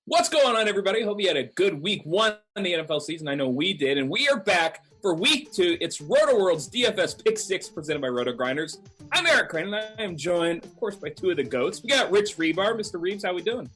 What's going on, everybody? Hope you had a good week one in the NFL season. I know we did, and we are back for week two. It's RotoWorld's DFS Pick 6 presented by RotoGrinders. I'm Eric Crane, and I am joined, of course, by two of the GOATs. We got Rich Rebar. Mr. Reeves, how we doing?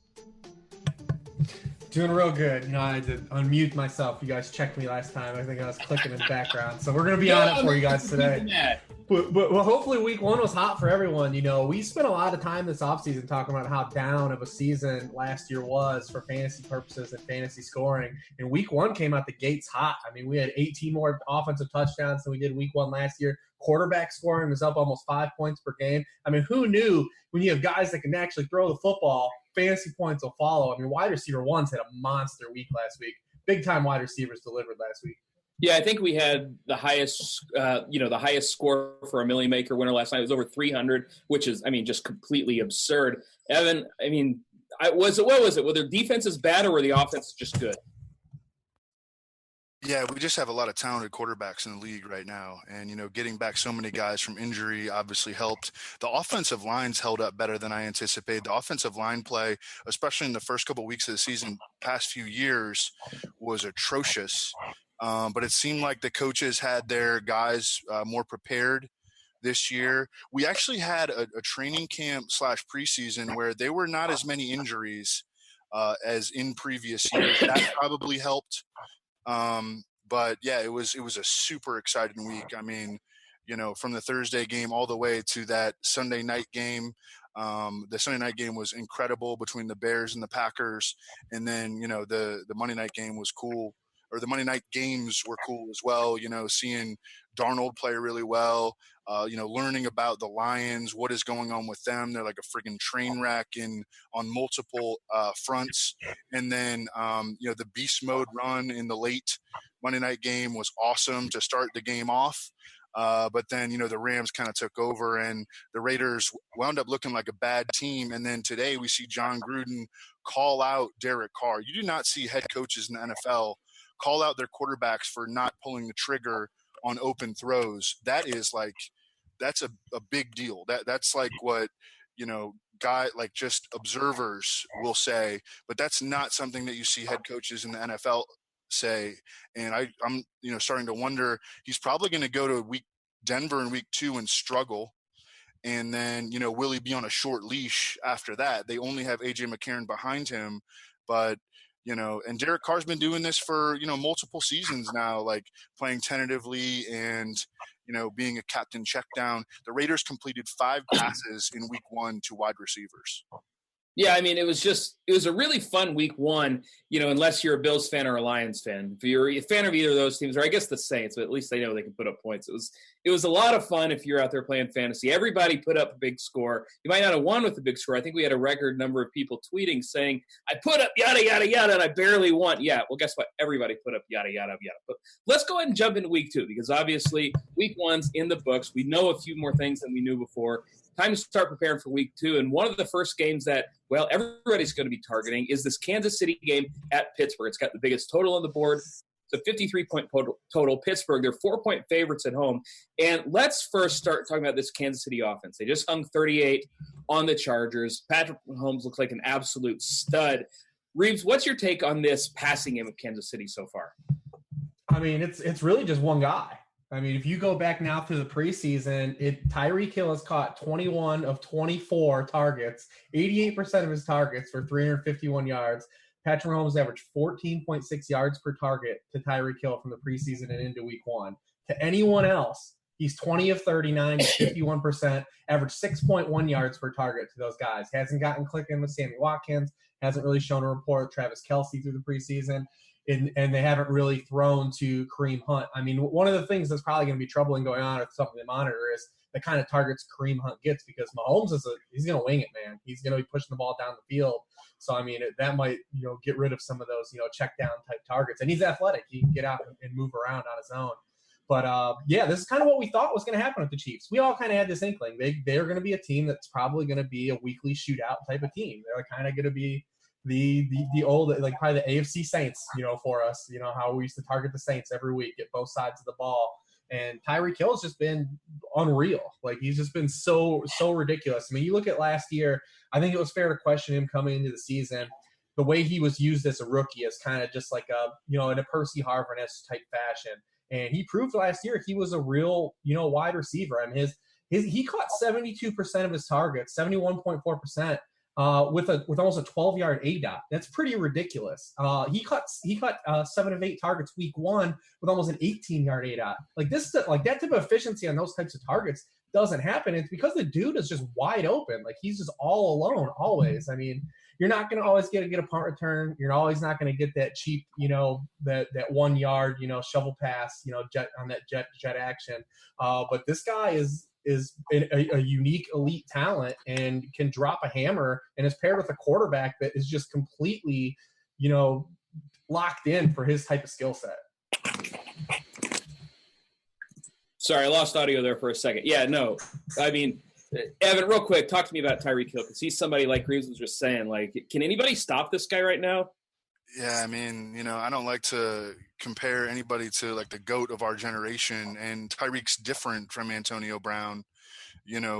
Doing real good. You know, I had to unmute myself. You guys checked me last time. I think I was clicking in the background. So we're going to be on it for you guys today. But hopefully week one was hot for everyone. You know, we spent a lot of time this offseason talking about how down of a season last year was for fantasy purposes and fantasy scoring. And week one came out the gates hot. I mean, we had 18 more offensive touchdowns than we did week one last year. Quarterback scoring was up almost 5 points per game. I mean, who knew when you have guys that can actually throw the football, fantasy points will follow. I mean, wide receiver ones had a monster week last week. Big-time wide receivers delivered last week. Yeah, I think we had the highest, the highest score for a Millie Maker winner last night. It was over 300, which is, just completely absurd. Evan, what was it? Were their defenses bad or were the offenses just good? Yeah, we just have a lot of talented quarterbacks in the league right now. And, getting back so many guys from injury obviously helped. The offensive lines held up better than I anticipated. The offensive line play, especially in the first couple of weeks of the season, past few years, was atrocious. But it seemed like the coaches had their guys more prepared this year. We actually had a training camp / preseason where there were not as many injuries as in previous years. That probably helped. But yeah, it was a super exciting week. I mean, from the Thursday game all the way to that Sunday night game. The Sunday night game was incredible between the Bears and the Packers. And then, the Monday night game was cool. Or the Monday night games were cool as well, seeing Darnold play really well, learning about the Lions, what is going on with them. They're like a friggin' train wreck on multiple fronts. And then, the beast mode run in the late Monday night game was awesome to start the game off. But then, the Rams kind of took over and the Raiders wound up looking like a bad team. And then today we see John Gruden call out Derek Carr. You do not see head coaches in the NFL call out their quarterbacks for not pulling the trigger on open throws. That's a big deal. That's like what, just observers will say, but that's not something that you see head coaches in the NFL say. And I'm starting to wonder, he's probably going to go to Denver in week 2 and struggle. And then, will he be on a short leash after that? They only have AJ McCarron behind him, but and Derek Carr's been doing this for, multiple seasons now, like playing tentatively and, being a captain check down. The Raiders completed 5 passes in week 1 to wide receivers. Yeah, it was a really fun week one, unless you're a Bills fan or a Lions fan. If you're a fan of either of those teams, or I guess the Saints, but at least they know they can put up points. It was a lot of fun if you're out there playing fantasy. Everybody put up a big score. You might not have won with a big score. I think we had a record number of people tweeting saying, I put up yada, yada, yada, and I barely won. Yeah, well, guess what? Everybody put up yada, yada, yada. But let's go ahead and jump into week 2 because obviously week 1's in the books. We know a few more things than we knew before. Time to start preparing for week 2. And one of the first games that, everybody's going to be targeting is this Kansas City game at Pittsburgh. It's got the biggest total on the board. It's a 53-point total. Pittsburgh, they're 4-point favorites at home. And let's first start talking about this Kansas City offense. They just hung 38 on the Chargers. Patrick Mahomes looks like an absolute stud. Reeves, what's your take on this passing game of Kansas City so far? It's really just one guy. If you go back now through the preseason, Tyreek Hill has caught 21 of 24 targets, 88% of his targets for 351 yards. Patrick Mahomes averaged 14.6 yards per target to Tyreek Hill from the preseason and into week 1. To anyone else, he's 20 of 39, 51%, averaged 6.1 yards per target to those guys. Hasn't gotten clicking with Sammy Watkins, hasn't really shown a rapport with Travis Kelce through the preseason. And they haven't really thrown to Kareem Hunt. One of the things that's probably going to be troubling going on with something to monitor is the kind of targets Kareem Hunt gets because Mahomes he's going to wing it, man. He's going to be pushing the ball down the field. So, that might, get rid of some of those, check down type targets. And he's athletic. He can get out and move around on his own. But, this is kind of what we thought was going to happen with the Chiefs. We all kind of had this inkling. They're going to be a team that's probably going to be a weekly shootout type of team. They're kind of going to be the old, like probably the AFC Saints, for us, how we used to target the Saints every week, get both sides of the ball. And Tyreek Hill has just been unreal. Like, he's just been so ridiculous. You look at last year, I think it was fair to question him coming into the season. the way he was used as a rookie is kind of just like in a Percy Harvin-esque type fashion. And he proved last year he was a real, wide receiver. And he caught 72% of his targets, 71.4%. With almost a 12-yard ADOT. That's pretty ridiculous. He caught 7 of 8 targets week 1 with almost an 18-yard ADOT. Like that type of efficiency on those types of targets doesn't happen. It's because the dude is just wide open. Like he's just all alone always. I mean, you're not going to always get a punt return. You're always not going to get that cheap, that 1 yard, shovel pass, jet on that jet action. But this guy is a unique elite talent and can drop a hammer, and is paired with a quarterback that is just completely, locked in for his type of skill set. Sorry, I lost audio there for a second. Yeah, no, I mean, Evan, real quick, talk to me about Tyreek Hill, because he's somebody like Reeves was just saying, like, can anybody stop this guy right now? Yeah, I mean, I don't like to compare anybody to like the GOAT of our generation, and Tyreek's different from Antonio Brown,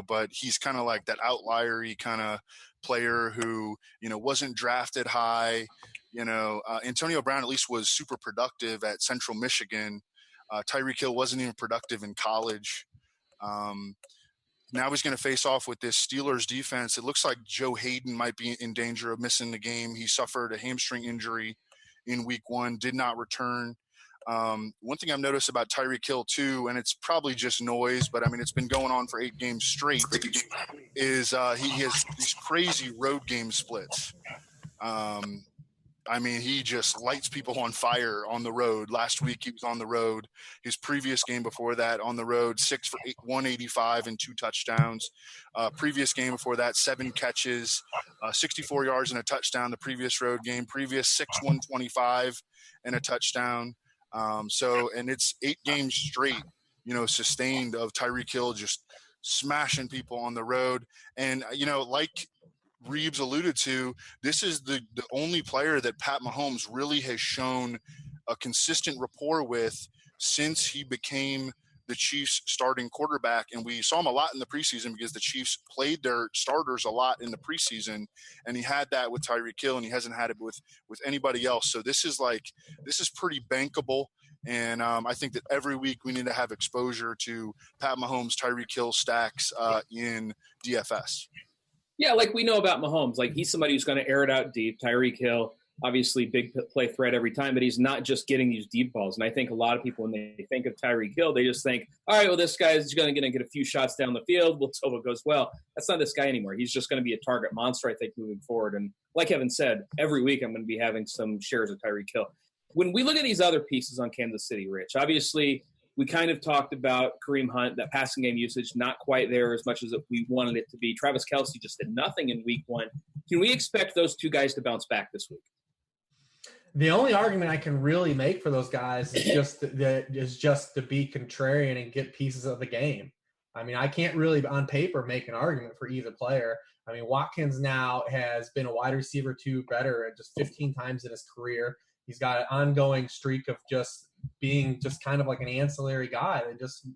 but he's kind of like that outlier-y kind of player who, wasn't drafted high. Antonio Brown at least was super productive at Central Michigan. Tyreek Hill wasn't even productive in college. Now he's going to face off with this Steelers defense. It looks like Joe Hayden might be in danger of missing the game. He suffered a hamstring injury in week 1, did not return. One thing I've noticed about Tyreek Hill too, and it's probably just noise, but I mean, it's been going on for 8 games straight, is he has these crazy road game splits. I mean, he just lights people on fire on the road. Last week he was on the road. His previous game before that on the road, 6 for 185 and 2 touchdowns. Previous game before that, 7 catches, 64 yards and a touchdown. The previous road game, previous 6, 125 and a touchdown. And it's 8 games straight, sustained of Tyreek Hill just smashing people on the road. And, like Reeves alluded to, this is the only player that Pat Mahomes really has shown a consistent rapport with since he became the Chiefs starting quarterback. And we saw him a lot in the preseason because the Chiefs played their starters a lot in the preseason, and he had that with Tyreek Hill, and he hasn't had it with anybody else. So this is pretty bankable. And I think that every week we need to have exposure to Pat Mahomes, Tyreek Hill stacks in DFS. Yeah, like we know about Mahomes. Like he's somebody who's going to air it out deep. Tyreek Hill, obviously big play threat every time, but he's not just getting these deep balls. And I think a lot of people, when they think of Tyreek Hill, they just think, all right, well, this guy's going to get a few shots down the field. We'll hope it goes well. That's not this guy anymore. He's just going to be a target monster, I think, moving forward. And like Evan said, every week I'm going to be having some shares of Tyreek Hill. When we look at these other pieces on Kansas City, Rich, obviously we kind of talked about Kareem Hunt, that passing game usage, not quite there as much as we wanted it to be. Travis Kelce just did nothing in week 1. Can we expect those 2 guys to bounce back this week? The only argument I can really make for those guys is just to be contrarian and get pieces of the game. I mean, I can't really on paper make an argument for either player. I mean, Watkins now has been a wide receiver 2 better just 15 times in his career. He's got an ongoing streak of just being just kind of like an ancillary guy that just,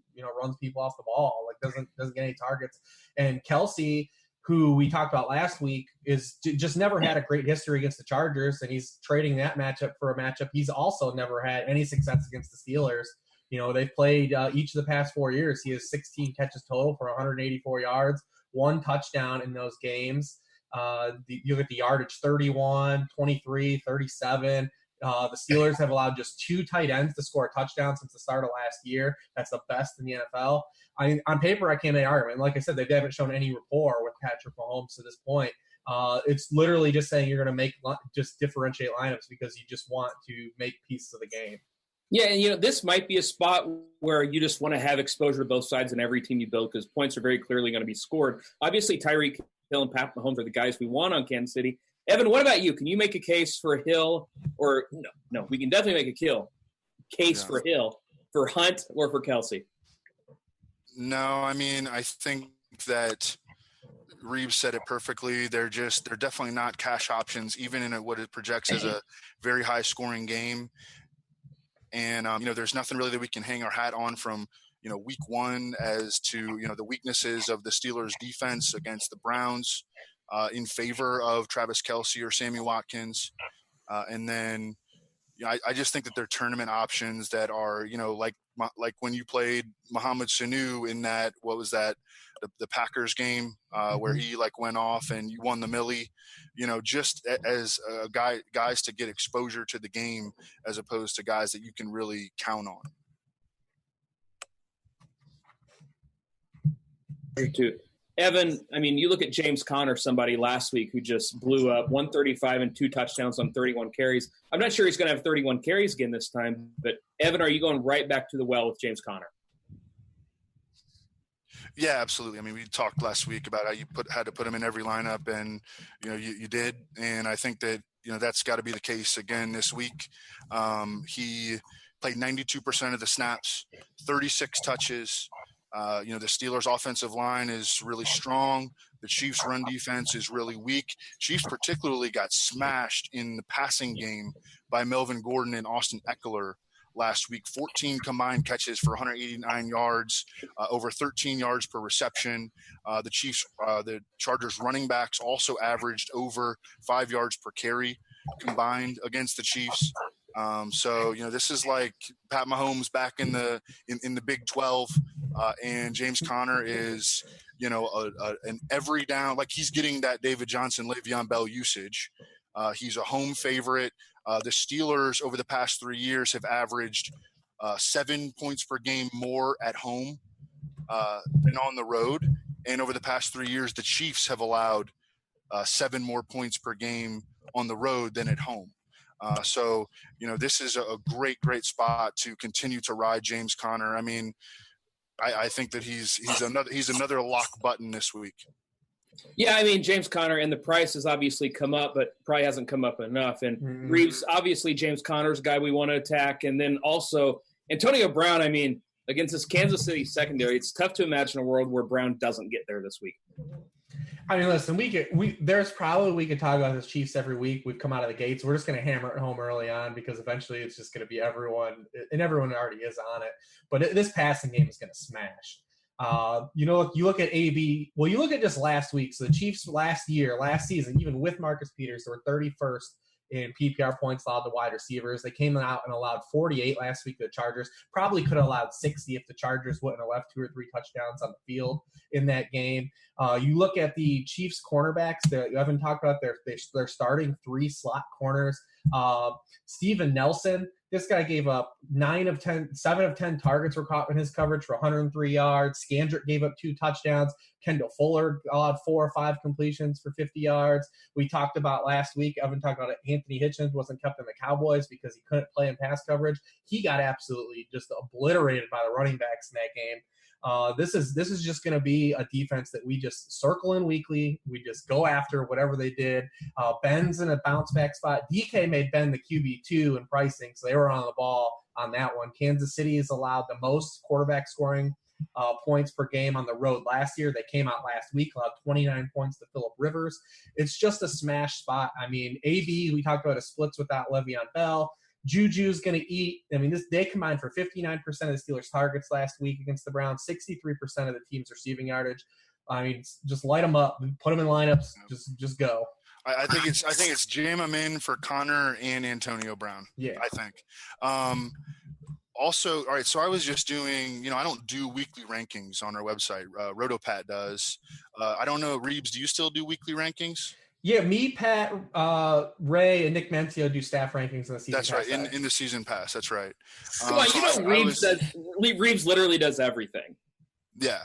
runs people off the ball, like doesn't get any targets. And Kelce, who we talked about last week, is just never had a great history against the Chargers, and he's trading that matchup for a matchup he's also never had any success against the Steelers. They've played each of the past 4 years. He has 16 catches total for 184 yards, 1 touchdown in those games. You get the yardage, 31, 23, 37. The Steelers have allowed just 2 tight ends to score a touchdown since the start of last year. That's the best in the NFL. I mean, on paper, I can't make an argument. Like I said, they haven't shown any rapport with Patrick Mahomes to this point. It's literally just saying you're going to just differentiate lineups because you just want to make pieces of the game. Yeah, and this might be a spot where you just want to have exposure to both sides in every team you build, because points are very clearly going to be scored. Obviously, Tyreek Hill and Pat Mahomes are the guys we want on Kansas City. Evan, what about you? Can you make a case for Hill, or no? We can definitely make a case for Hill, for Hunt, or for Kelce. No, I mean, I think that Reeves said it perfectly. They're definitely not cash options, even in what it projects as a very high scoring game. And there's nothing really that we can hang our hat on from week 1 as to the weaknesses of the Steelers defense against the Browns. in favor of Travis Kelce or Sammy Watkins. And then I just think that they're tournament options that are, like when you played Mohamed Sanu in that, what was that, the Packers game where he went off and you won the Millie, just as guys to get exposure to the game as opposed to guys that you can really count on. Too. Evan, I mean, you look at James Conner, somebody last week who just blew up 135 and 2 touchdowns on 31 carries. I'm not sure he's going to have 31 carries again this time, but Evan, are you going right back to the well with James Conner? Yeah, absolutely. I mean, we talked last week about how you had to put him in every lineup, and you did. And I think that that's got to be the case again this week. He played 92% of the snaps, 36 touches. The Steelers' offensive line is really strong. The Chiefs' run defense is really weak. Chiefs particularly got smashed in the passing game by Melvin Gordon and Austin Eckler last week. 14 combined catches for 189 yards, over 13 yards per reception. The Chargers running backs also averaged over 5 yards per carry combined against the Chiefs. This is like Pat Mahomes back in the Big 12, and James Conner is, an every down, like he's getting that David Johnson, Le'Veon Bell usage. He's a home favorite. The Steelers over the past 3 years have averaged 7 points per game more at home than on the road. And over the past 3 years, the Chiefs have allowed 7 more points per game on the road than at home. This is a great spot to continue to ride James Conner. I mean, I think that he's another lock button this week. Yeah, I mean, James Conner, and the price has obviously come up, but probably hasn't come up enough. And Reeves, obviously, James Conner's a guy we want to attack. And then also Antonio Brown, I mean, against this Kansas City secondary, it's tough to imagine a world where Brown doesn't get there this week. I mean, listen, we could talk about this Chiefs every week. We've come out of the gates. We're just going to hammer it home early on because eventually it's just going to be everyone, and everyone already is on it. But this passing game is going to smash. You look at AB. Well, you look at just last week. So the Chiefs last season, even with Marcus Peters, they were 31st in PPR points allowed to wide receivers. They came out and allowed 48 last week to the Chargers. Probably could have allowed 60 if the Chargers wouldn't have left 2 or 3 touchdowns on the field in that game. You look at the Chiefs cornerbacks. You haven't talked about they're starting 3 slot corners. Steven Nelson, this guy gave up 7 of 10 targets were caught in his coverage for 103 yards. Scandrick gave up 2 touchdowns. Kendall Fuller allowed 4 or 5 completions for 50 yards. We talked about last week, Evan talked about it, Anthony Hitchens wasn't kept in the Cowboys because he couldn't play in pass coverage. He got absolutely just obliterated by the running backs in that game. This is just going to be a defense that we just circle in weekly. We just go after whatever they did. Ben's in a bounce back spot. DK made Ben the QB2 in pricing, so they were on the ball on that one. Kansas City has allowed the most quarterback scoring points per game on the road last year. They came out last week, allowed 29 points to Phillip Rivers. It's just a smash spot. I mean, AB, we talked about a splits without Le'Veon Bell. Juju's going to eat. I mean, they combined for 59% of the Steelers' targets last week against the Browns, 63% of the team's receiving yardage. I mean, just light them up, put them in lineups, just go. I think it's jam them in for Conner and Antonio Brown. Yeah, I think. Also, all right. So I was just doing. I don't do weekly rankings on our website. RotoPat does. I don't know, Reeves. Do you still do weekly rankings? Yeah, me, Pat, Ray, and Nick Mencio do staff rankings in the season. That's right, in the season pass. That's right. Reeves literally does everything. Yeah,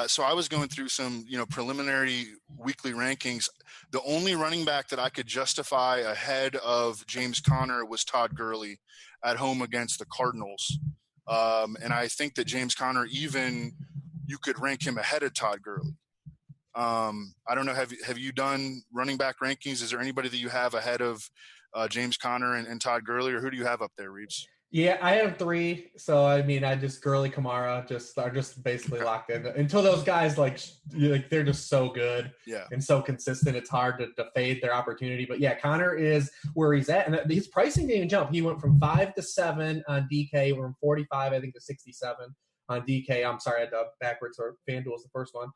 so I was going through some preliminary weekly rankings. The only running back that I could justify ahead of James Conner was Todd Gurley at home against the Cardinals, and I think that James Conner, even you could rank him ahead of Todd Gurley. I don't know. Have you done running back rankings? Is there anybody that you have ahead of James Conner and Todd Gurley, or who do you have up there, Reeves? Yeah, I have 3. So I mean, I just Gurley, Kamara are just basically locked in until those guys like they're just so good, and so consistent. It's hard to fade their opportunity. But yeah, Conner is where he's at, and his pricing didn't jump. He went from 5 to 7 on DK, went from 45, I think, to 67 on DK. I'm sorry, I had backwards, or FanDuel is the first one.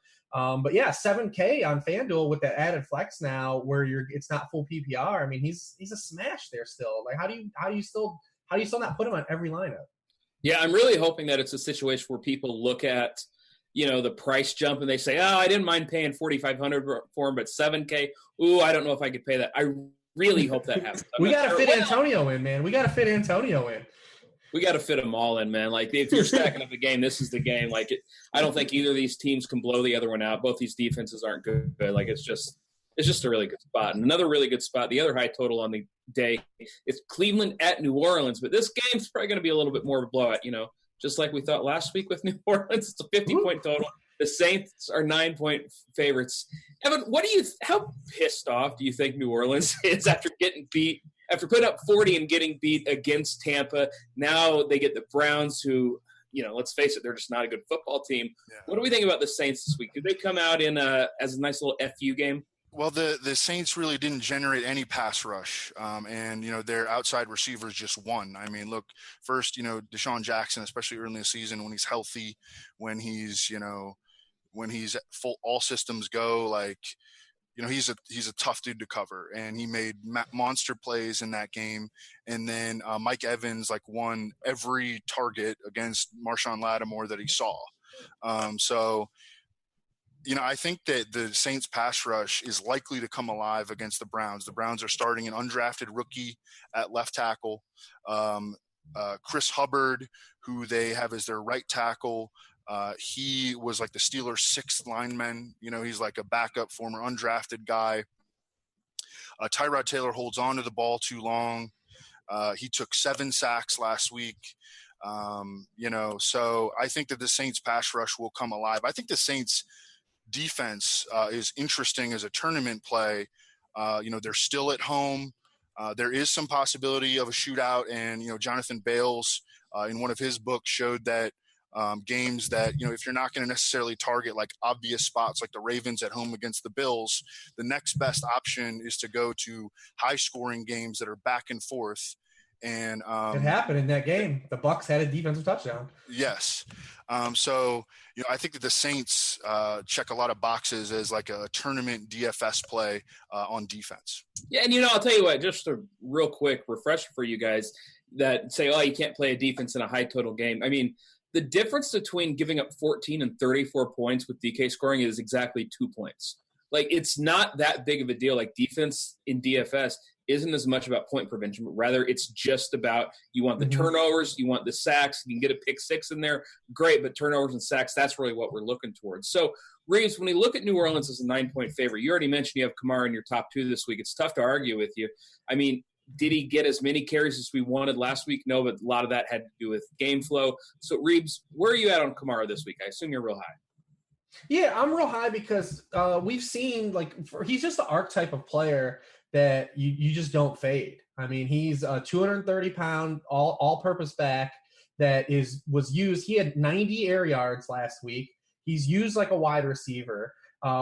But yeah, 7K on FanDuel with that added flex now, where it's not full PPR. I mean, he's a smash there still. Like, how do you still not put him on every lineup? Yeah, I'm really hoping that it's a situation where people look at, the price jump and they say, I didn't mind paying $4,500 for him, but $7K, I don't know if I could pay that. I really hope that happens. We got to fit Antonio in, man. We got to fit Antonio in. We got to fit them all in, man. Like, if you're stacking up a game, this is the game. Like, I don't think either of these teams can blow the other one out. Both these defenses aren't good. Like, it's just a really good spot. And another really good spot, the other high total on the day, is Cleveland at New Orleans. But this game's probably going to be a little bit more of a blowout, just like we thought last week with New Orleans. It's a 50-point total. The Saints are 9-point favorites. Evan, how pissed off do you think New Orleans is after getting beat? After putting up 40 and getting beat against Tampa, now they get the Browns, who, let's face it, they're just not a good football team. Yeah. What do we think about the Saints this week? Did they come out as a nice little FU game? Well, the Saints really didn't generate any pass rush, and their outside receivers just won. I mean, look, first, Deshaun Jackson, especially early in the season, when he's healthy, when he's full, all systems go, like, he's a tough dude to cover, and he made monster plays in that game. And then Mike Evans won every target against Marshawn Lattimore that he saw. I think that the Saints pass rush is likely to come alive against the Browns. The Browns are starting an undrafted rookie at left tackle. Chris Hubbard, who they have as their right tackle, he was like the Steelers' sixth lineman. He's like a backup, former undrafted guy. Tyrod Taylor holds on to the ball too long. He took 7 sacks last week. So I think that the Saints pass rush will come alive. I think the Saints defense is interesting as a tournament play. They're still at home. There is some possibility of a shootout, and Jonathan Bales in one of his books showed that games that if you're not going to necessarily target like obvious spots like the Ravens at home against the Bills, the next best option is to go to high scoring games that are back and forth. And it happened in that game. The Bucs had a defensive touchdown. Yes. So I think that the Saints check a lot of boxes as like a tournament DFS play on defense. Yeah, and I'll tell you what, just a real quick refresher for you guys that say, you can't play a defense in a high total game. I mean, the difference between giving up 14 and 34 points with DK scoring is exactly 2 points. Like, it's not that big of a deal. Like, defense in DFS isn't as much about point prevention, but rather it's just about you want the turnovers, you want the sacks. You can get a pick 6 in there, great, but turnovers and sacks, that's really what we're looking towards. So, Reeves, when we look at New Orleans as a 9-point favorite, you already mentioned you have Kamara in your top 2 this week. It's tough to argue with you. I mean, did he get as many carries as we wanted last week? No, but a lot of that had to do with game flow. So, Reeves, where are you at on Kamara this week? I assume you're real high. Yeah, I'm real high because we've seen, he's just the archetype of player that you just don't fade. I mean, he's a 230-pound all-purpose back that was used. He had 90 air yards last week. He's used like a wide receiver.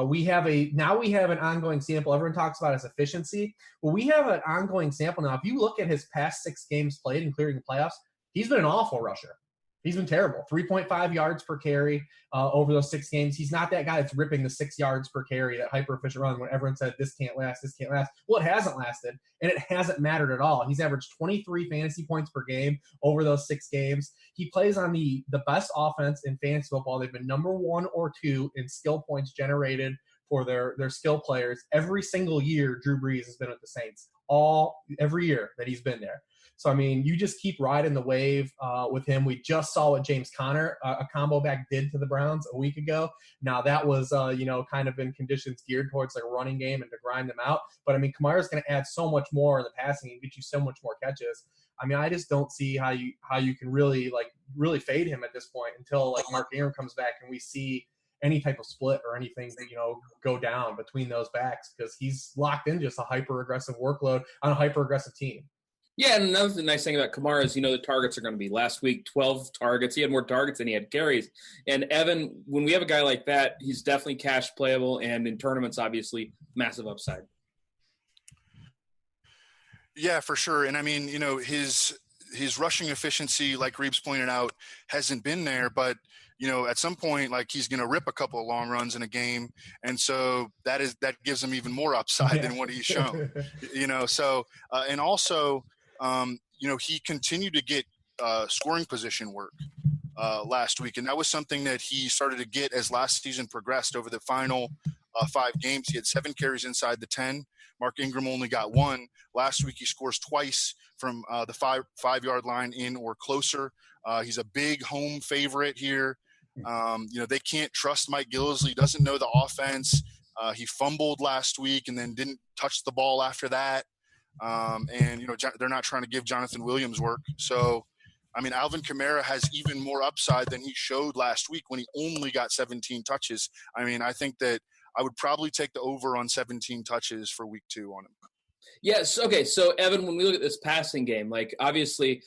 We have an ongoing sample. Everyone talks about his efficiency. Well, we have an ongoing sample now. If you look at his past 6 games played, including the playoffs, he's been an awful rusher. He's been terrible. 3.5 yards per carry over those 6 games. He's not that guy that's ripping the 6 yards per carry, that hyper-efficient run when everyone said, this can't last. Well, it hasn't lasted, and it hasn't mattered at all. He's averaged 23 fantasy points per game over those 6 games. He plays on the best offense in fantasy football. They've been number 1 or 2 in skill points generated for their skill players. Every single year, Drew Brees has been with the Saints, every year that he's been there. So, I mean, you just keep riding the wave with him. We just saw what James Conner, a combo back, did to the Browns a week ago. Now, that was, kind of in conditions geared towards like a running game and to grind them out. But, I mean, Kamara's going to add so much more in the passing and get you so much more catches. I mean, I just don't see how you can really fade him at this point until, like, Mark Ingram comes back and we see any type of split or anything, go down between those backs, because he's locked in just a hyper-aggressive workload on a hyper-aggressive team. Yeah, and another nice thing about Kamara is, the targets are going to be last week, 12 targets. He had more targets than he had carries. And Evan, when we have a guy like that, he's definitely cash playable, and in tournaments, obviously, massive upside. Yeah, for sure. And I mean, his his rushing efficiency, like Reeves pointed out, hasn't been there. But, at some point, like, he's going to rip a couple of long runs in a game. And so that gives him even more upside than what he's shown, So, and also, he continued to get scoring position work last week. And that was something that he started to get as last season progressed. Over the final 5 games, he had 7 carries inside the 10. Mark Ingram only got 1. Last week, he scores twice from the 5-yard line in or closer. He's a big home favorite here. They can't trust Mike Gillislee. Doesn't know the offense. He fumbled last week and then didn't touch the ball after that. They're not trying to give Jonathan Williams work. So, Alvin Kamara has even more upside than he showed last week when he only got 17 touches. I think that I would probably take the over on 17 touches for week 2 on him. Yes. Okay. So, Evan, when we look at this passing game, like, obviously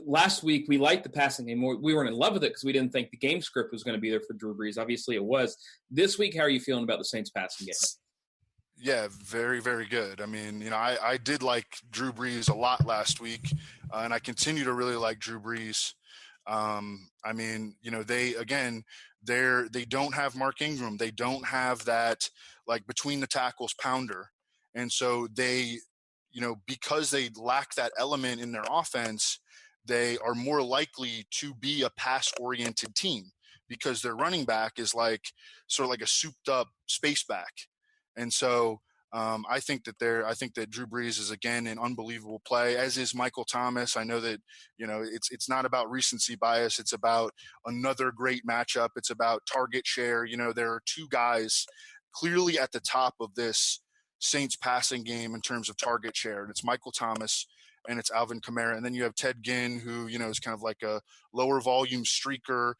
last week we liked the passing game. We weren't in love with it because we didn't think the game script was going to be there for Drew Brees. Obviously it was. This week, how are you feeling about the Saints passing game? Yeah, very, very good. I did like Drew Brees a lot last week, and I continue to really like Drew Brees. They don't have Mark Ingram. They don't have that, like, between the tackles pounder. And so they, because they lack that element in their offense, they are more likely to be a pass-oriented team because their running back is like sort of like a souped-up space back. And so I think that Drew Brees is, again, an unbelievable play, as is Michael Thomas. I know that, it's not about recency bias. It's about another great matchup. It's about target share. There are 2 guys clearly at the top of this Saints passing game in terms of target share. And it's Michael Thomas and it's Alvin Kamara. And then you have Ted Ginn, who, is kind of like a lower volume streaker,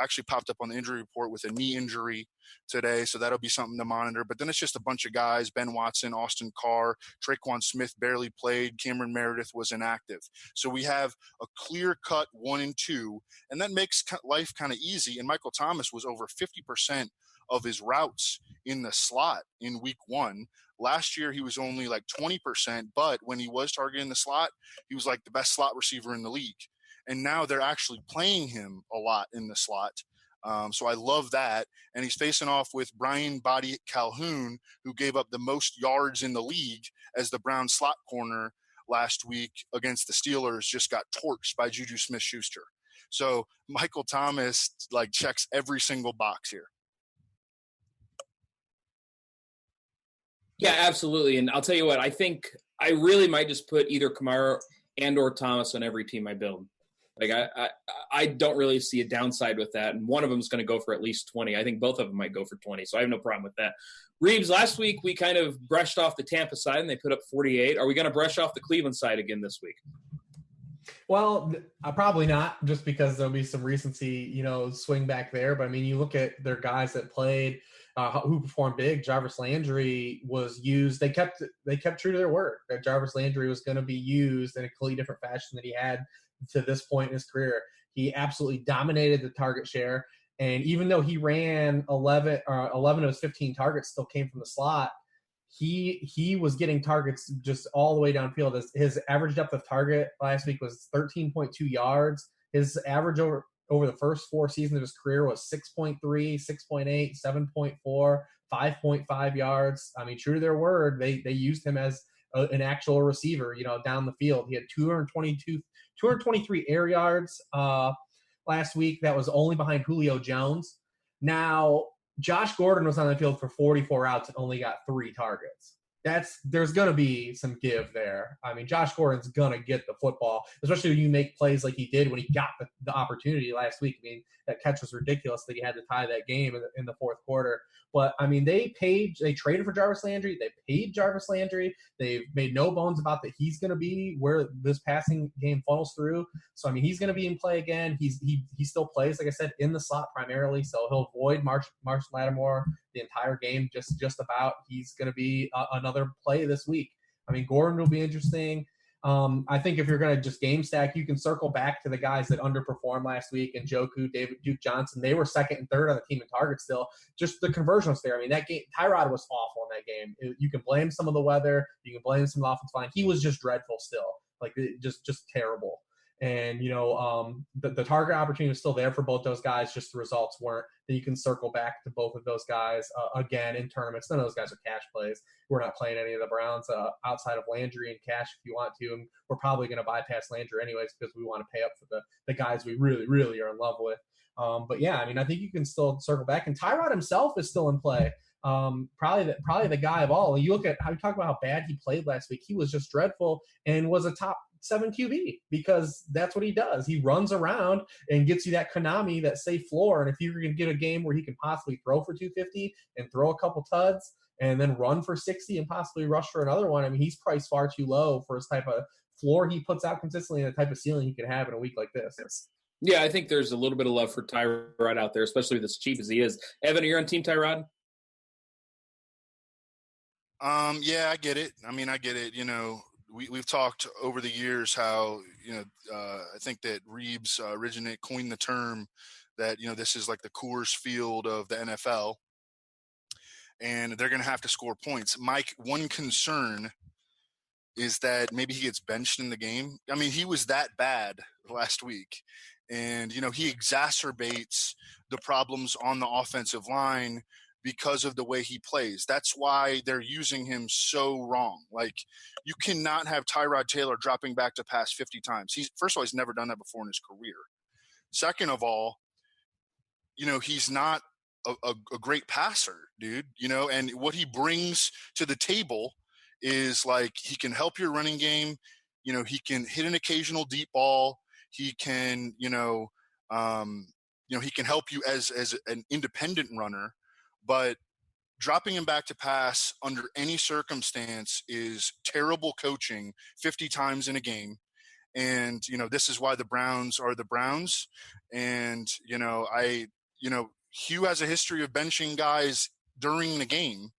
actually popped up on the injury report with a knee injury today. So that'll be something to monitor. But then it's just a bunch of guys: Ben Watson, Austin Carr, Traquan Smith barely played. Cameron Meredith was inactive. So we have a clear cut 1 and 2, and that makes life kind of easy. And Michael Thomas was over 50% of his routes in the slot in week 1. Last year, he was only like 20%, but when he was targeting the slot, he was like the best slot receiver in the league. And now they're actually playing him a lot in the slot. So I love that. And he's facing off with Brian Body Calhoun, who gave up the most yards in the league as the Brown slot corner last week against the Steelers, just got torched by Juju Smith-Schuster. So Michael Thomas, like, checks every single box here. Yeah, absolutely. And I'll tell you what, I think I really might just put either Kamara and or Thomas on every team I build. Like, I don't really see a downside with that. And one of them is going to go for at least 20. I think both of them might go for 20. So I have no problem with that. Reeves, last week we kind of brushed off the Tampa side and they put up 48. Are we going to brush off the Cleveland side again this week? Well, probably not, just because there'll be some recency, swing back there. But you look at their guys that played, who performed big. Jarvis Landry was used. They kept true to their word that Jarvis Landry was going to be used in a completely different fashion than he had to this point in his career. He absolutely dominated the target share. And even though he ran 11 of his 15 targets still came from the slot, he was getting targets just all the way downfield. His average depth of target last week was 13.2 yards. His average over the first 4 seasons of his career was 6.3, 6.8, 7.4, 5.5 yards. True to their word, they used him as an actual receiver, down the field. He had 223 air yards last week. That was only behind Julio Jones. Now, Josh Gordon was on the field for 44 routes and only got 3 targets. There's going to be some give there. Josh Gordon's going to get the football, especially when you make plays like he did when he got the opportunity last week. That catch was ridiculous that he had to tie that game in the fourth quarter. But, they traded for Jarvis Landry. They paid Jarvis Landry. They've made no bones about that he's going to be where this passing game funnels through. So, he's going to be in play again. He still plays, like I said, in the slot primarily. So he'll avoid Marsh Lattimore the entire game, just about. He's going to be another play this week. Gordon will be interesting. I think if you're going to just game stack, you can circle back to the guys that underperformed last week, and Njoku, Duke Johnson. They were second and third on the team in targets still. Just the conversion was there. That game, Tyrod was awful in that game. You can blame some of the weather. You can blame some of the offensive line. He was just dreadful still. just terrible. And, the target opportunity was still there for both those guys, just the results weren't. Then you can circle back to both of those guys again in tournaments. None of those guys are cash plays. We're not playing any of the Browns outside of Landry and cash if you want to. And we're probably going to bypass Landry anyways because we want to pay up for the guys we really, really are in love with. But yeah, I mean, I think you can still circle back. And Tyrod himself is still in play. Probably the guy of all. You look at how you talk about how bad he played last week. He was just dreadful and was a top 7 QB because that's what he does. He runs around and gets you that Konami, that safe floor. And if you're going to get a game where he can possibly throw for 250 and throw a couple tuds and then run for 60 and possibly rush for another one, I mean, he's priced far too low for his type of floor he puts out consistently and the type of ceiling he can have in a week like this. Yeah, I think there's a little bit of love for Tyrod out there, especially with as cheap as he is. Evan, are you on Team Tyrod? Yeah, I get it. I mean, I get it. We've talked over the years how, I think that Reeves coined the term that, this is like the Coors Field of the NFL, and they're going to have to score points. Mike, one concern is that maybe he gets benched in the game. I mean, he was that bad last week, and, he exacerbates the problems on the offensive line because of the way he plays. That's why they're using him so wrong. Like, you cannot have Tyrod Taylor dropping back to pass 50 times. First of all, he's never done that before in his career. Second of all, he's not a great passer, dude, and what he brings to the table is like, he can help your running game. He can hit an occasional deep ball. He can, he can help you as an independent runner. But dropping him back to pass under any circumstance is terrible coaching 50 times in a game. And, this is why the Browns are the Browns. And, Hugh has a history of benching guys during the game.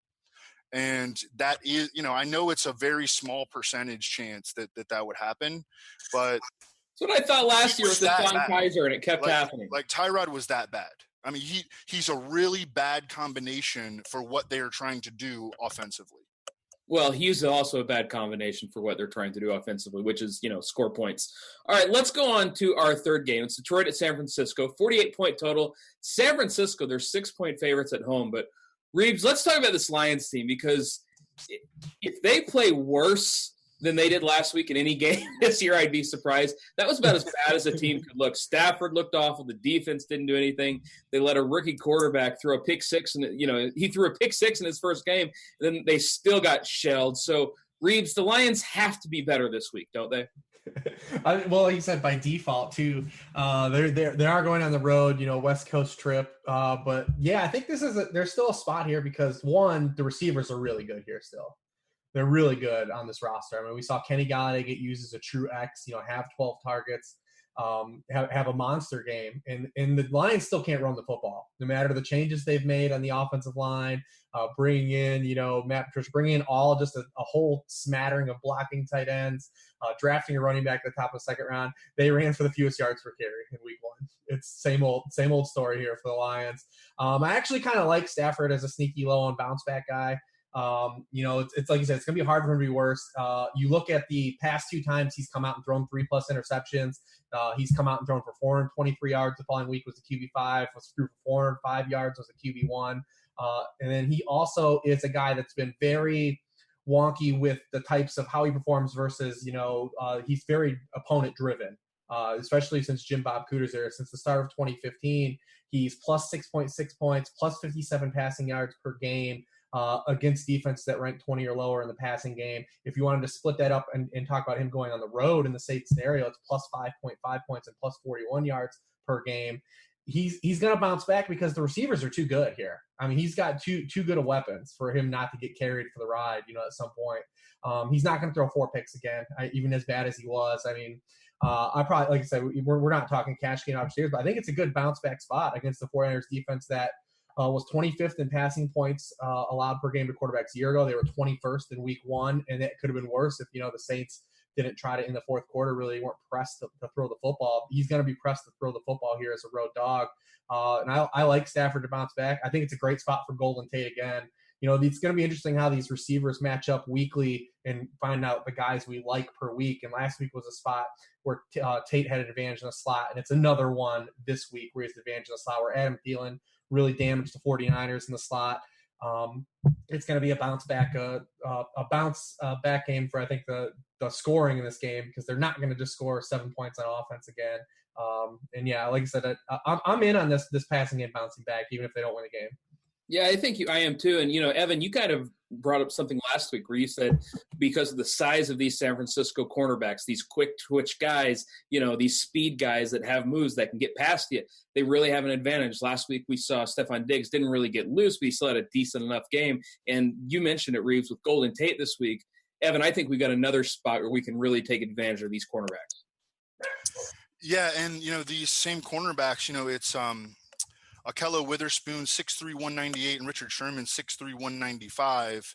And that is, I know it's a very small percentage chance that would happen, but that's what I thought last year with the Don Kaiser, and it kept happening. Like, Tyrod was that bad. I mean, he's a really bad combination for what they are trying to do offensively. Well, he's also a bad combination for what they're trying to do offensively, which is, score points. All right, let's go on to our third game. It's Detroit at San Francisco, 48-point total. San Francisco, they're 6-point favorites at home. But, Reeves, let's talk about this Lions team, because if they play worse than they did last week in any game this year, I'd be surprised. That was about as bad as a team could look. Stafford looked awful. The defense didn't do anything. They let a rookie quarterback throw a pick six, and he threw a pick six in his first game, and then they still got shelled. So, Reeves, the Lions have to be better this week, don't they? Well, like you said, by default too. They are going on the road, West Coast trip. But yeah, I think there's still a spot here because, one, the receivers are really good here still. They're really good on this roster. I mean, we saw Kenny Galladay get used as a true X, have 12 targets, have a monster game. And the Lions still can't run the football, no matter the changes they've made on the offensive line, bringing in, Matt Patricia, bringing in all just a whole smattering of blocking tight ends, drafting a running back at the top of the second round. They ran for the fewest yards per carry in week one. It's same old story here for the Lions. I actually kind of like Stafford as a sneaky low and bounce back guy. It's like you said, it's going to be hard for him to be worse. You look at the past 2 times he's come out and thrown 3+ interceptions. He's come out and thrown for 423 yards. The following week was a QB5, was threw for 405 yards, was a QB1. And then he also is a guy that's been very wonky with the types of how he performs versus, he's very opponent driven, especially since Jim Bob Cooter's there. Since the start of 2015, he's plus 6.6 points, plus 57 passing yards per game. Against defense that rank 20 or lower in the passing game. If you wanted to split that up and talk about him going on the road in the same scenario, it's plus 5.5 points and plus 41 yards per game. He's going to bounce back because the receivers are too good here. I mean, he's got too good of weapons for him not to get carried for the ride, at some point. He's not going to throw 4 picks again, even as bad as he was. I mean, I probably, like I said, we're not talking cash game upstairs, but I think it's a good bounce back spot against the 49ers defense that was 25th in passing points allowed per game to quarterbacks a year ago. They were 21st in week 1, and that could have been worse if, the Saints didn't try to, in the fourth quarter, really weren't pressed to throw the football. He's going to be pressed to throw the football here as a road dog. And I like Stafford to bounce back. I think it's a great spot for Golden Tate again. it's going to be interesting how these receivers match up weekly and find out the guys we like per week. And last week was a spot where Tate had an advantage in the slot, and it's another one this week where he has the advantage in the slot, where Adam Thielen really damaged the 49ers in the slot. It's going to be a bounce back game for, I think, the scoring in this game, because they're not going to just score 7 points on offense again. And yeah, like I said, I'm in on this passing game bouncing back, even if they don't win a game. Yeah, I think I am too. And, Evan, you kind of brought up something last week where you said because of the size of these San Francisco cornerbacks, these quick twitch guys, these speed guys that have moves that can get past you, they really have an advantage. Last week we saw Stephon Diggs didn't really get loose, but he still had a decent enough game. And you mentioned it, Reeves, with Golden Tate this week. Evan, I think we got another spot where we can really take advantage of these cornerbacks. Yeah, and, these same cornerbacks, it's Akello Witherspoon, 6'3", 198, and Richard Sherman, 6'3", 195.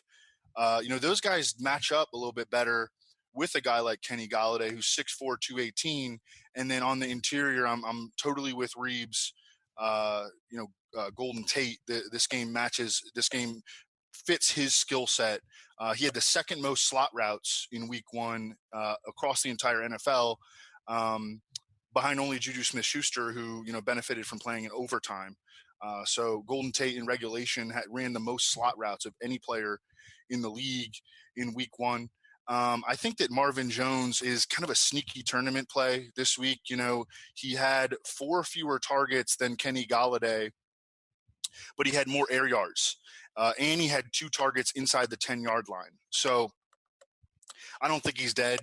Those guys match up a little bit better with a guy like Kenny Golladay, who's 6'4", 218. And then on the interior, I'm totally with Reeves. Golden Tate, this game fits his skill set. He had the second most slot routes in week one across the entire NFL, behind only Juju Smith-Schuster, who, benefited from playing in overtime. So Golden Tate in regulation ran the most slot routes of any player in the league in week one. I think that Marvin Jones is kind of a sneaky tournament play this week. He had 4 fewer targets than Kenny Golladay, but he had more air yards. And he had 2 targets inside the 10-yard line. So I don't think he's dead,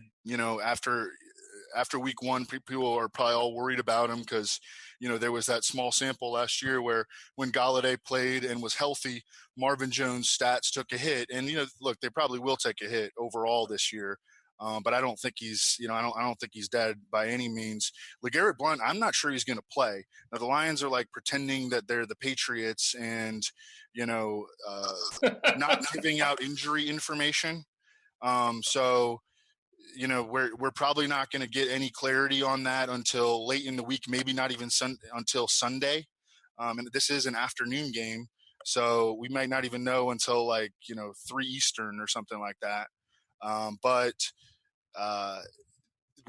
after week one. People are probably all worried about him because, there was that small sample last year where when Golladay played and was healthy, Marvin Jones' stats took a hit. And, look, they probably will take a hit overall this year. But I don't think he's, I don't think he's dead by any means. LeGarrette Blount, I'm not sure he's going to play. Now, the Lions are like pretending that they're the Patriots and, not giving out injury information. So, we're probably not going to get any clarity on that until late in the week, maybe not even until Sunday. And this is an afternoon game, so we might not even know until 3 Eastern or something like that. But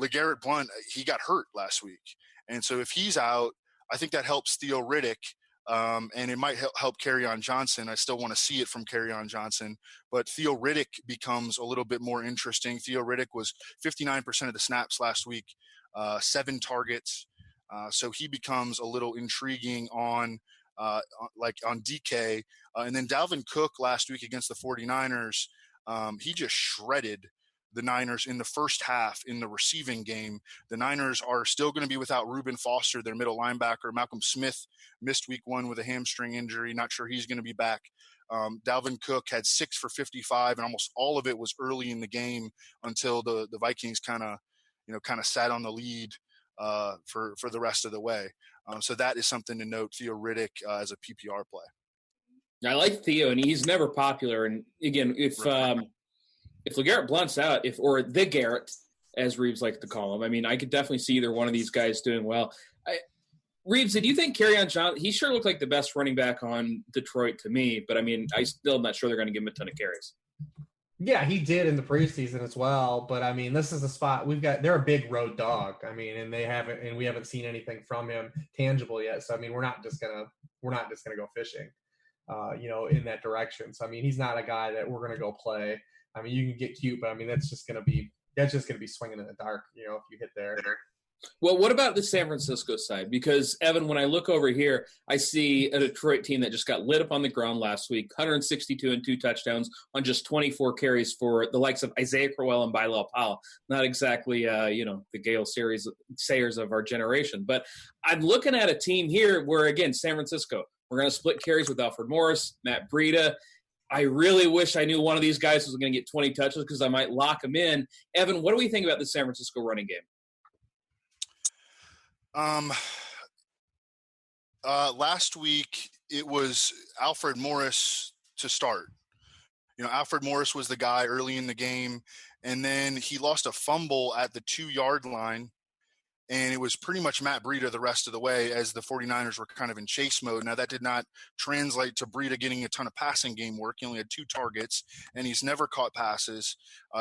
LeGarrette Blount, he got hurt last week. And so if he's out, I think that helps Theo Riddick. And it might help Kerryon Johnson. I still want to see it from Kerryon Johnson, but Theo Riddick becomes a little bit more interesting. Theo Riddick was 59% of the snaps last week, 7 targets. So he becomes a little intriguing on DK. And then Dalvin Cook last week against the 49ers, he just shredded the Niners in the first half in the receiving game. The Niners are still going to be without Reuben Foster, their middle linebacker. Malcolm Smith missed week 1 with a hamstring injury. Not sure he's going to be back. Dalvin Cook had 6 for 55, and almost all of it was early in the game until the Vikings kind of sat on the lead for the rest of the way. So that is something to note. Theo Riddick as a PPR play. I like Theo, and he's never popular. And again, if LeGarrette Blount's out, or the Garrett, as Reeves likes to call him, I mean, I could definitely see either one of these guys doing well. Reeves, did you think Kerryon Johnson, he sure looked like the best running back on Detroit to me, but I mean, I still am not sure they're going to give him a ton of carries. Yeah, he did in the preseason as well, but I mean, this is a spot they're a big road dog. I mean, and we haven't seen anything from him tangible yet. So I mean, we're not just gonna go fishing, in that direction. So I mean, he's not a guy that we're gonna go play. I mean, you can get cute, but I mean, that's just gonna be swinging in the dark, if you hit there. Well, what about the San Francisco side? Because, Evan, when I look over here, I see a Detroit team that just got lit up on the ground last week, 162 and 2 touchdowns on just 24 carries for the likes of Isaiah Crowell and Bilal Powell. Not exactly, the Gale Sayers of our generation. But I'm looking at a team here where, again, San Francisco, we're going to split carries with Alfred Morris, Matt Breida. I really wish I knew one of these guys was going to get 20 touches because I might lock him in. Evan, what do we think about the San Francisco running game? Last week it was Alfred Morris to start. Alfred Morris was the guy early in the game, and then he lost a fumble at the 2-yard line. and it was pretty much Matt Breida the rest of the way as the 49ers were kind of in chase mode. Now, that did not translate to Breida getting a ton of passing game work. He only had 2 targets, and he's never caught passes,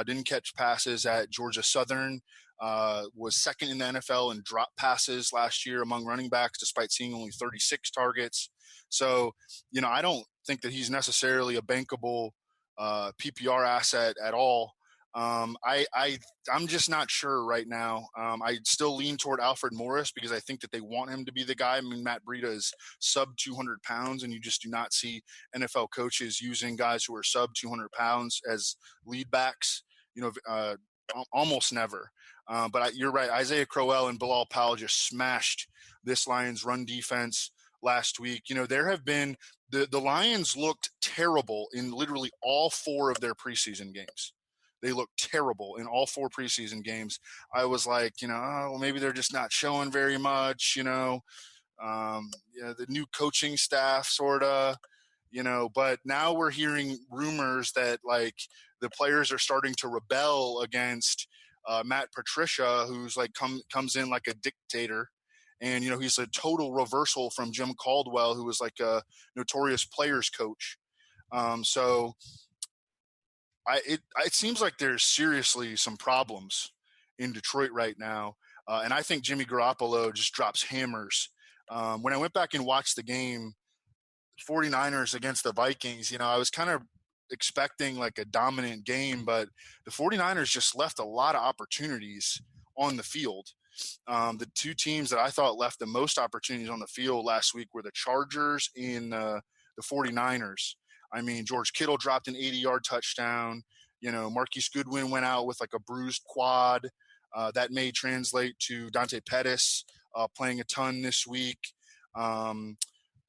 didn't catch passes at Georgia Southern, was second in the NFL in drop passes last year among running backs, despite seeing only 36 targets. So, I don't think that he's necessarily a bankable PPR asset at all. I'm just not sure right now. I still lean toward Alfred Morris because I think that they want him to be the guy. I mean, Matt Breida is sub 200 pounds, and you just do not see NFL coaches using guys who are sub 200 pounds as lead backs, almost never. But you're right. Isaiah Crowell and Bilal Powell just smashed this Lions run defense last week. There have been the Lions looked terrible in literally all 4 of their preseason games. They looked terrible in all 4 preseason games. I was like, maybe they're just not showing very much, the new coaching staff sort of, but now we're hearing rumors that like the players are starting to rebel against Matt Patricia, who's like comes in like a dictator. And, he's a total reversal from Jim Caldwell, who was like a notorious players coach. So it seems like there's seriously some problems in Detroit right now. And I think Jimmy Garoppolo just drops hammers. When I went back and watched the game, 49ers against the Vikings, I was kind of expecting like a dominant game, but the 49ers just left a lot of opportunities on the field. The 2 teams that I thought left the most opportunities on the field last week were the Chargers and the 49ers. I mean, George Kittle dropped an 80-yard touchdown. Marquise Goodwin went out with like a bruised quad. That may translate to Dante Pettis playing a ton this week.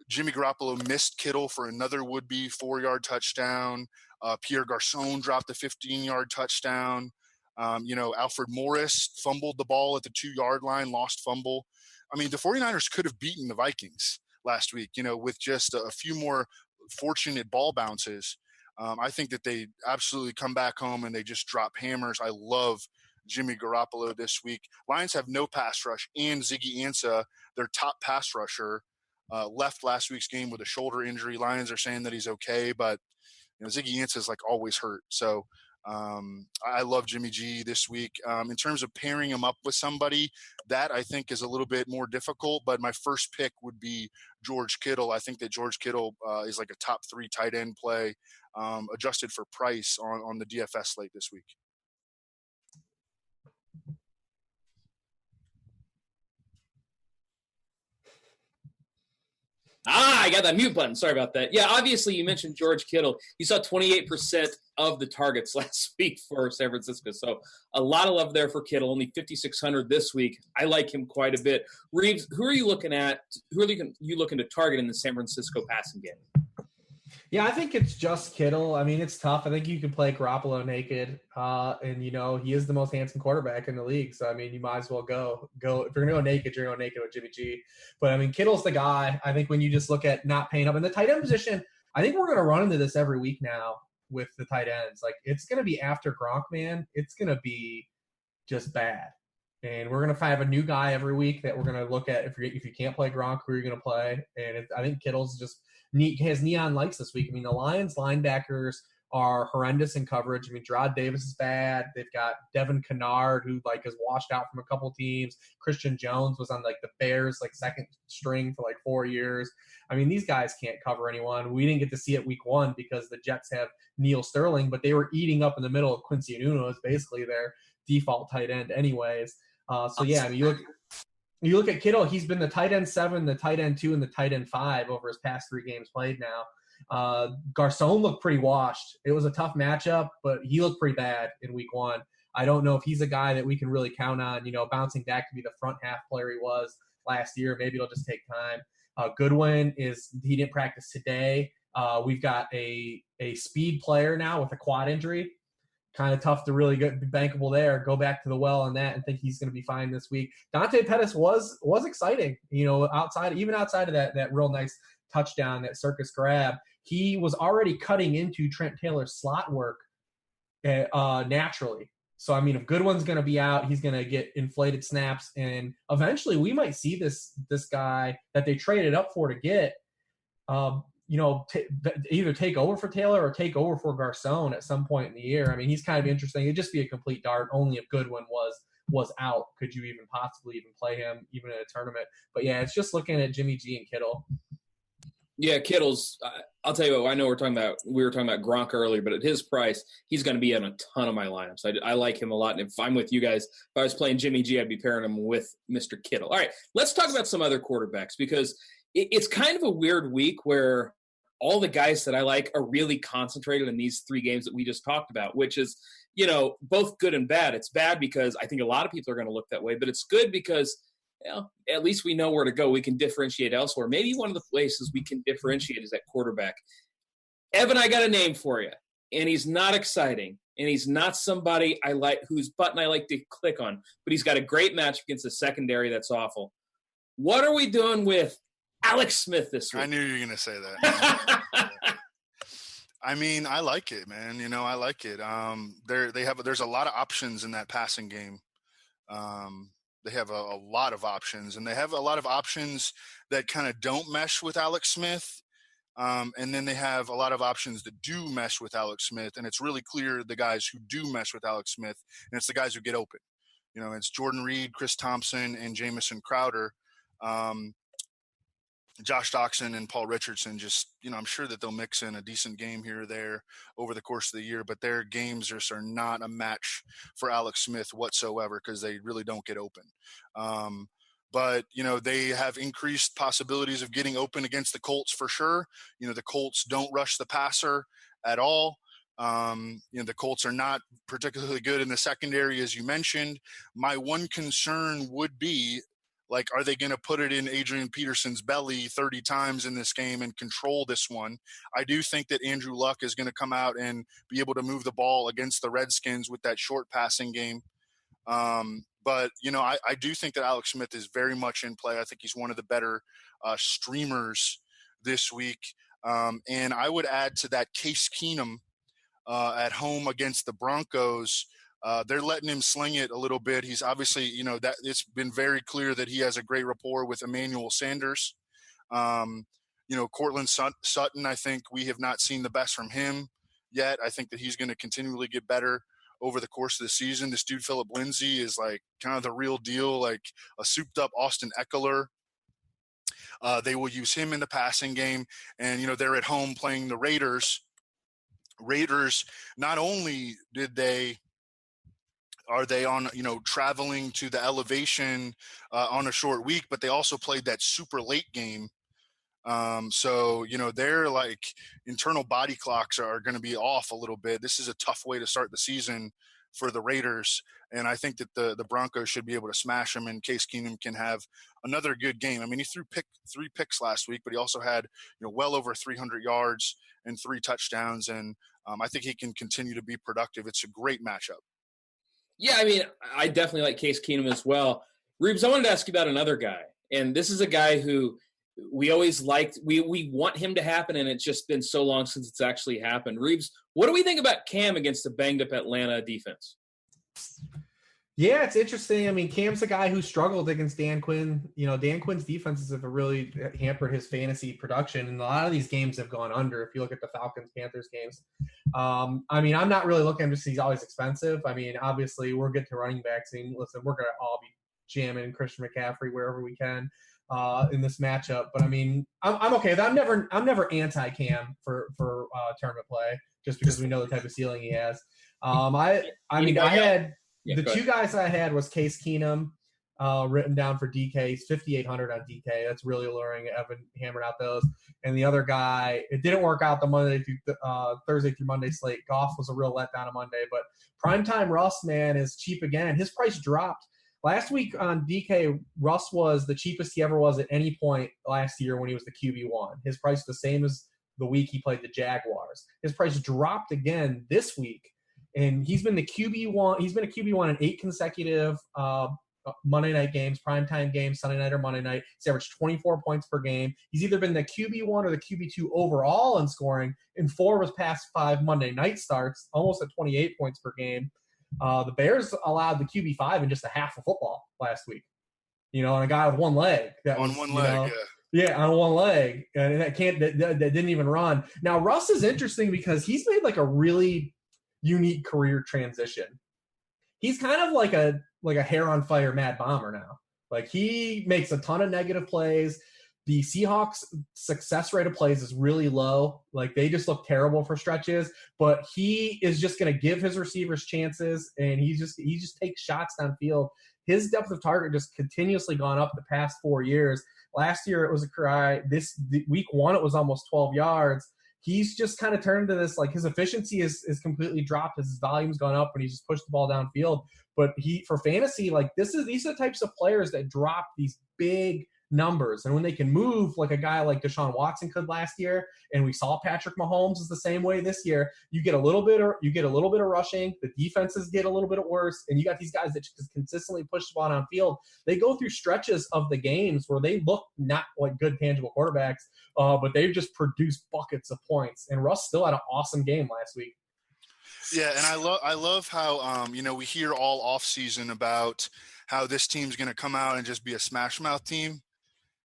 Jimmy Garoppolo missed Kittle for another would-be 4-yard touchdown. Pierre Garçon dropped a 15-yard touchdown. Alfred Morris fumbled the ball at the 2-yard line, lost fumble. I mean, the 49ers could have beaten the Vikings last week, with just a few more fortunate ball bounces. I think that they absolutely come back home and they just drop hammers. I love Jimmy Garoppolo this week. Lions have no pass rush, and Ziggy Ansah, their top pass rusher, left last week's game with a shoulder injury. Lions are saying that he's okay, but Ziggy Ansah is like always hurt. So I love Jimmy G this week. In terms of pairing him up with somebody, that I think is a little bit more difficult, but my first pick would be George Kittle. I think that George Kittle is like a top 3 tight end play, adjusted for price on the DFS slate this week. I got that mute button. Sorry about that. Yeah, obviously you mentioned George Kittle. You saw 28% of the targets last week for San Francisco. So a lot of love there for Kittle, only 5,600 this week. I like him quite a bit. Reeves, who are you looking at? Who are you looking to target in the San Francisco passing game? Yeah, I think it's just Kittle. I mean, it's tough. I think you can play Garoppolo naked, and he is the most handsome quarterback in the league. So I mean, you might as well go. If you're gonna go naked, you're going naked with Jimmy G. But I mean, Kittle's the guy. I think when you just look at not paying up in the tight end position, I think we're gonna run into this every week now with the tight ends. Like it's gonna be after Gronk, man. It's gonna be just bad. And we're going to have a new guy every week that we're going to look at. If you can't play Gronk, who are you going to play? And I think Kittle's just has neon lights this week. I mean, the Lions linebackers are horrendous in coverage. I mean, Gerard Davis is bad. They've got Devin Kennard, who like is washed out from a couple teams. Christian Jones was on like the Bears, like second string for like 4 years. I mean, these guys can't cover anyone. We didn't get to see it week 1 because the Jets have Neil Sterling, but they were eating up in the middle of Quincy Anuno as basically their default tight end anyways. So yeah, I mean, you look at Kittle, he's been the tight end 7, the tight end 2, and the tight end 5 over his past 3 games played now. Garcon looked pretty washed. It was a tough matchup, but he looked pretty bad in week 1. I don't know if he's a guy that we can really count on, bouncing back to be the front half player he was last year. Maybe it'll just take time. Goodwin he didn't practice today. We've got a speed player now with a quad injury. Kind of tough to really get bankable there. Go back to the well on that and think he's going to be fine this week. Dante Pettis was exciting, outside of that real nice touchdown, that circus grab. He was already cutting into Trent Taylor's slot work naturally. So, I mean, if Goodwin's going to be out, he's going to get inflated snaps. And eventually we might see this guy that they traded up for to get, either take over for Taylor or take over for Garcon at some point in the year. I mean, he's kind of interesting. It'd just be a complete dart. Only if Goodwin was out could you even possibly even play him even in a tournament. But yeah, it's just looking at Jimmy G and Kittle. Yeah, Kittle's. I'll tell you what. I know we were talking about Gronk earlier, but at his price, he's going to be in a ton of my lineups. I like him a lot, and if I'm with you guys, if I was playing Jimmy G, I'd be pairing him with Mr. Kittle. All right, let's talk about some other quarterbacks because it's kind of a weird week where all the guys that I like are really concentrated in these three games that we just talked about, which is, both good and bad. It's bad because I think a lot of people are going to look that way, but it's good because at least we know where to go. We can differentiate elsewhere. Maybe one of the places we can differentiate is at quarterback. Evan, I got a name for you, and he's not exciting, and he's not somebody I like whose button I like to click on, but he's got a great match against a secondary that's awful. What are we doing with Alex Smith this week? I knew you were going to say that. I mean, I like it, man. I like it. There's a lot of options in that passing game. They have a lot of options, and they have a lot of options that kind of don't mesh with Alex Smith. And then they have a lot of options that do mesh with Alex Smith, and it's really clear the guys who do mesh with Alex Smith, and it's the guys who get open. It's Jordan Reed, Chris Thompson, and Jamison Crowder. Josh Doxson and Paul Richardson just, I'm sure that they'll mix in a decent game here or there over the course of the year, but their games just are not a match for Alex Smith whatsoever because they really don't get open. But they have increased possibilities of getting open against the Colts for sure. The Colts don't rush the passer at all. The Colts are not particularly good in the secondary, as you mentioned. My one concern would be, are they going to put it in Adrian Peterson's belly 30 times in this game and control this one? I do think that Andrew Luck is going to come out and be able to move the ball against the Redskins with that short passing game. But I do think that Alex Smith is very much in play. I think he's one of the better streamers this week. And I would add to that Case Keenum at home against the Broncos. They're letting him sling it a little bit. He's obviously, that it's been very clear that he has a great rapport with Emmanuel Sanders. Cortland Sutton, I think we have not seen the best from him yet. I think that he's going to continually get better over the course of the season. This dude, Phillip Lindsay, is kind of the real deal, like a souped up Austin Eckler. They will use him in the passing game. And, they're at home playing the Raiders. Raiders, not only are they on, traveling to the elevation on a short week, but they also played that super late game. So, their internal body clocks are going to be off a little bit. This is a tough way to start the season for the Raiders. And I think that the Broncos should be able to smash them, and Case Keenum can have another good game. I mean, he threw 3 picks last week, but he also had, well over 300 yards and 3 touchdowns. And I think he can continue to be productive. It's a great matchup. Yeah, I mean, I definitely like Case Keenum as well. Reeves, I wanted to ask you about another guy. And this is a guy who we always liked. We want him to happen, and it's just been so long since it's actually happened. Reeves, what do we think about Cam against the banged-up Atlanta defense? Yeah, it's interesting. I mean, Cam's a guy who struggled against Dan Quinn. Dan Quinn's defenses have really hampered his fantasy production, and a lot of these games have gone under. If you look at the Falcons-Panthers games, I mean, I'm not really looking just he's always expensive. I mean, obviously, we're good to running backs. And listen, we're going to all be jamming Christian McCaffrey wherever we can in this matchup. But I mean, I'm okay. I'm never anti-Cam for tournament play just because we know the type of ceiling he has. I had. Yeah, the 2 guys I had was Case Keenum, written down for DK. He's 5,800 on DK. That's really alluring. Evan hammered out those. And the other guy, it didn't work out the Thursday through Monday slate. Goff was a real letdown on Monday. But primetime Russ, man, is cheap again. His price dropped. Last week on DK, Russ was the cheapest he ever was at any point last year when he was the QB1. His price is the same as the week he played the Jaguars. His price dropped again this week. And he's been the QB1. He's been a QB1 in 8 consecutive Monday night games, primetime games, Sunday night or Monday night. He's averaged 24 points per game. He's either been the QB1 or the QB2 overall in scoring in 4 of his past 5 Monday night starts, almost at 28 points per game. The Bears allowed the QB5 in just a half of football last week. On a guy with one leg. On one leg. Yeah, on one leg, and that didn't even run. Now Russ is interesting because he's made like a really unique career transition. He's kind of like a hair on fire Mad Bomber now. Like he makes a ton of negative plays. The Seahawks' success rate of plays is really low. Like they just look terrible for stretches. But he is just going to give his receivers chances, and he just takes shots downfield. His depth of target just continuously gone up the past 4 years. Last year it was a cry. Week 1 it was almost 12 yards. He's just kind of turned to this, like his efficiency is completely dropped as his volume's gone up and he's just pushed the ball downfield. But for fantasy, like these are the types of players that drop these big numbers. And when they can move like a guy like Deshaun Watson could last year, and we saw Patrick Mahomes is the same way this year, you get a little bit of rushing, the defenses get a little bit worse, and you got these guys that just consistently push the ball downfield. They go through stretches of the games where they look not like good tangible quarterbacks, but they've just produced buckets of points. And Russ still had an awesome game last week. Yeah, and I love how we hear all off season about how this team's going to come out and just be a smash mouth team.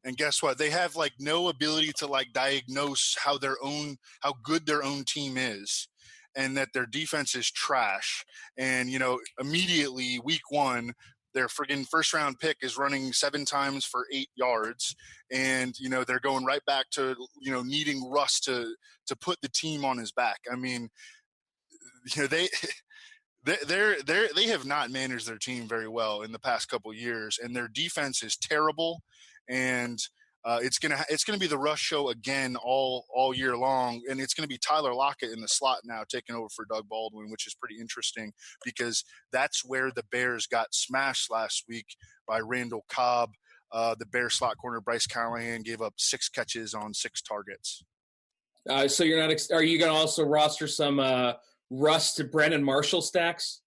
And guess what? They have like no ability to like diagnose how good their own team is, and that their defense is trash. And immediately week 1, their friggin' first round pick is running 7 times for 8 yards, and they're going right back to needing Russ to put the team on his back. I mean, they have not managed their team very well in the past couple of years, and their defense is terrible. And it's gonna be the Rush show again all year long, and it's gonna be Tyler Lockett in the slot now taking over for Doug Baldwin, which is pretty interesting because that's where the Bears got smashed last week by Randall Cobb. The Bears slot corner Bryce Callahan gave up 6 catches on 6 targets. So you're not? Are you gonna also roster some Russ to Brandon Marshall stacks?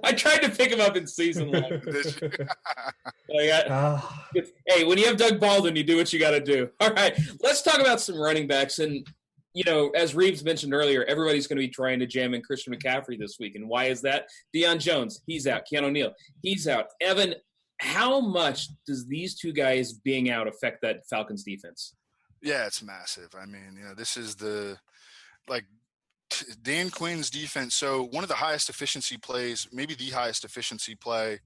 I tried to pick him up in season long. Hey, when you have Doug Baldwin, you do what you got to do. All right, let's talk about some running backs. And, as Reeves mentioned earlier, everybody's going to be trying to jam in Christian McCaffrey this week. And why is that? Deion Jones, he's out. Keanu Neal, he's out. Evan, how much does these two guys being out affect that Falcons defense? Yeah, it's massive. I mean, this is Dan Quinn's defense. So one of the highest efficiency plays, maybe the highest efficiency play,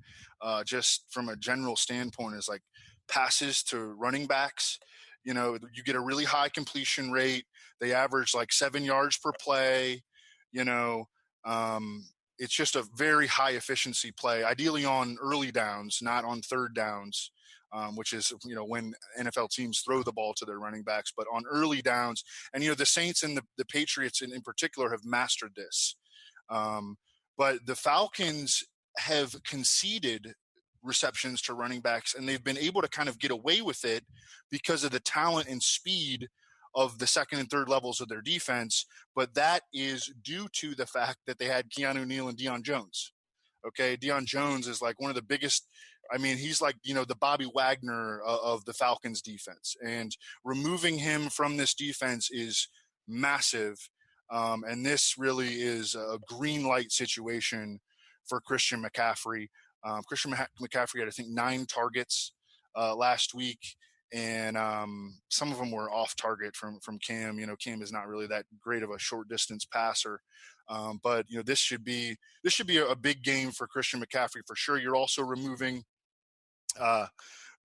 just from a general standpoint, is like passes to running backs. You get a really high completion rate. They average like 7 yards per play. It's just a very high efficiency play, ideally on early downs, not on third downs. Which is, when NFL teams throw the ball to their running backs, but on early downs. And, the Saints and the Patriots in particular have mastered this. But the Falcons have conceded receptions to running backs, and they've been able to kind of get away with it because of the talent and speed of the second and third levels of their defense. But that is due to the fact that they had Keanu Neal and Deion Jones. Okay, Deion Jones is like one of the biggest – he's like, the Bobby Wagner of the Falcons defense, and removing him from this defense is massive. And this really is a green light situation for Christian McCaffrey. Christian McCaffrey had, I think, 9 targets last week, and some of them were off target from Cam. Cam is not really that great of a short distance passer. But this should be a big game for Christian McCaffrey for sure. You're also removing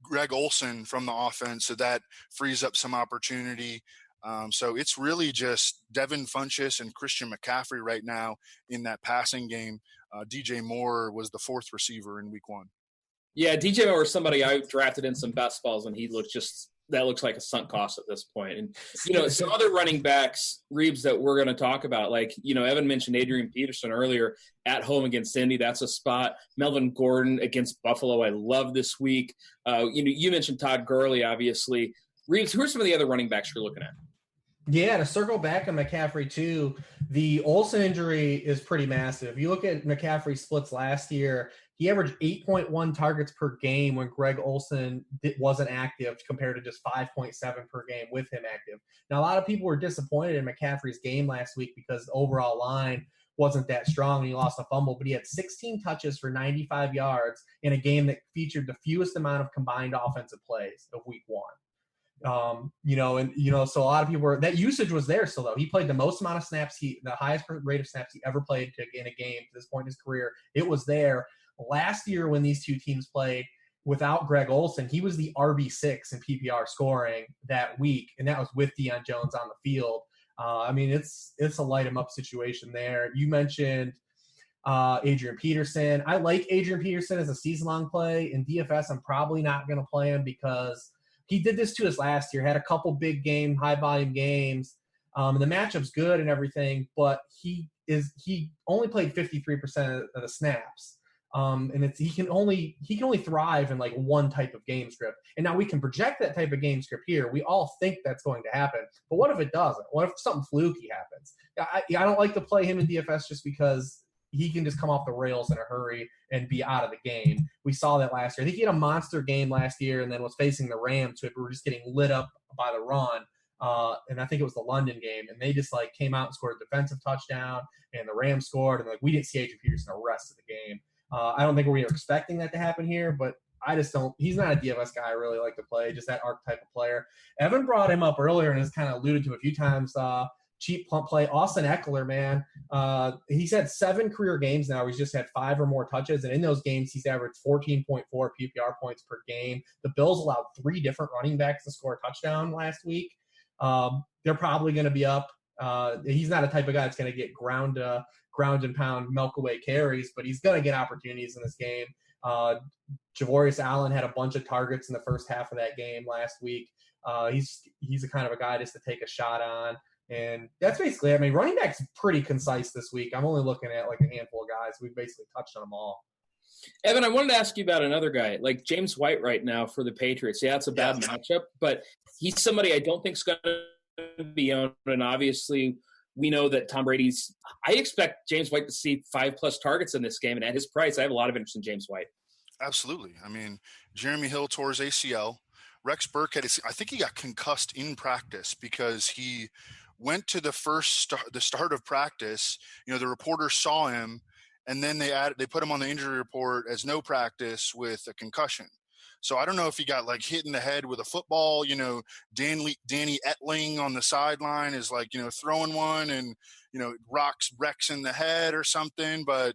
Greg Olsen from the offense, so that frees up some opportunity. So it's really just Devin Funchess and Christian McCaffrey right now in that passing game. DJ Moore was the 4th receiver in week 1. Yeah, DJ Moore is somebody I drafted in some best balls, and that looks like a sunk cost at this point. And, some other running backs, Reeves, that we're going to talk about, like, Evan mentioned Adrian Peterson earlier at home against Indy. That's a spot. Melvin Gordon against Buffalo, I love this week. You mentioned Todd Gurley, obviously. Reeves, who are some of the other running backs you're looking at? Yeah, to circle back on McCaffrey too, the Olsen injury is pretty massive. You look at McCaffrey splits last year, he averaged 8.1 targets per game when Greg Olsen wasn't active compared to just 5.7 per game with him active. Now, a lot of people were disappointed in McCaffrey's game last week because the overall line wasn't that strong and he lost a fumble, but he had 16 touches for 95 yards in a game that featured the fewest amount of combined offensive plays of week 1. So a lot of people were, that usage was there still though. He played the most amount of snaps, the highest rate of snaps he ever played in a game to this point in his career. It was there. Last year when these two teams played without Greg Olsen, he was the RB6 in PPR scoring that week, and that was with Deion Jones on the field. It's a light him up situation there. You mentioned Adrian Peterson. I like Adrian Peterson as a season-long play. In DFS, I'm probably not going to play him because he did this to us last year, had a couple big game, high-volume games. The matchup's good and everything, but he only played 53% of the snaps. He can only thrive in like one type of game script. And now we can project that type of game script here. We all think that's going to happen. But what if it doesn't? What if something fluky happens? I don't like to play him in DFS just because he can just come off the rails in a hurry and be out of the game. We saw that last year. I think he had a monster game last year and then was facing the Rams, who were just getting lit up by the run. And I think it was the London game, and they just like came out and scored a defensive touchdown, and the Rams scored, and like we didn't see Adrian Peterson the rest of the game. I don't think we were expecting that to happen here, but I just don't. He's not a DFS guy I really like to play, just that archetype of player. Evan brought him up earlier and has kind of alluded to a few times. Cheap plump play. Austin Eckler, man. He's had 7 career games now. He's just had 5 or more touches, and in those games, he's averaged 14.4 PPR points per game. The Bills allowed 3 different running backs to score a touchdown last week. They're probably going to be up. He's not a type of guy that's going to get ground and pound, milk away carries, but he's going to get opportunities in this game. Javorius Allen had a bunch of targets in the first half of that game last week. He's the kind of a guy just to take a shot on. And that's basically, running back's pretty concise this week. I'm only looking at like a handful of guys. We've basically touched on them all. Evan, I wanted to ask you about another guy, like James White right now for the Patriots. Yeah, it's a bad matchup, but he's somebody I don't think is going to be owned. And obviously, we know that Tom Brady's – I expect James White to see 5+ targets in this game. And at his price, I have a lot of interest in James White. Absolutely. Jeremy Hill tore his ACL. Rex Burkhead, I think he got concussed in practice because he went to the start of practice. The reporters saw him, and then they put him on the injury report as no practice with a concussion. So I don't know if he got like hit in the head with a football. Danny Etling on the sideline is like throwing one and rocks Rex in the head or something. But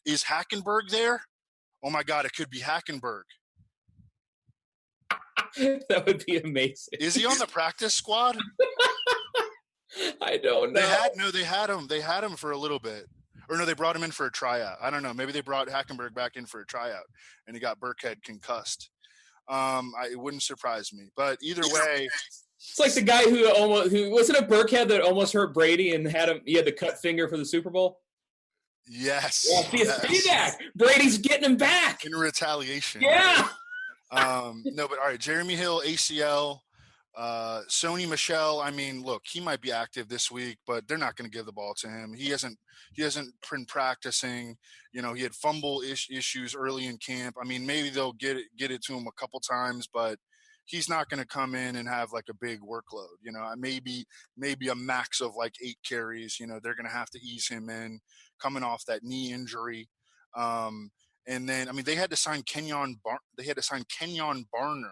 is Hackenberg there? Oh my God, it could be Hackenberg. That would be amazing. Is he on the practice squad? I don't know. They had him for a little bit. Or no, they brought him in for a tryout. I don't know. Maybe they brought Hackenberg back in for a tryout, and he got Burkhead concussed. It wouldn't surprise me. But either way, it's like the guy who wasn't a Burkhead that almost hurt Brady and he had the cut finger for the Super Bowl. Yes. Yeah, payback. Brady's getting him back in retaliation. Yeah. No, but all right. Jeremy Hill, ACL. Sony Michel, look, he might be active this week, but they're not going to give the ball to him. He hasn't been practicing. He had fumble issues early in camp. Maybe they'll get it to him a couple times, but he's not going to come in and have like a big workload. Maybe a max of like 8 carries. They're going to have to ease him in coming off that knee injury. And then, they had to sign Kenyon Barner.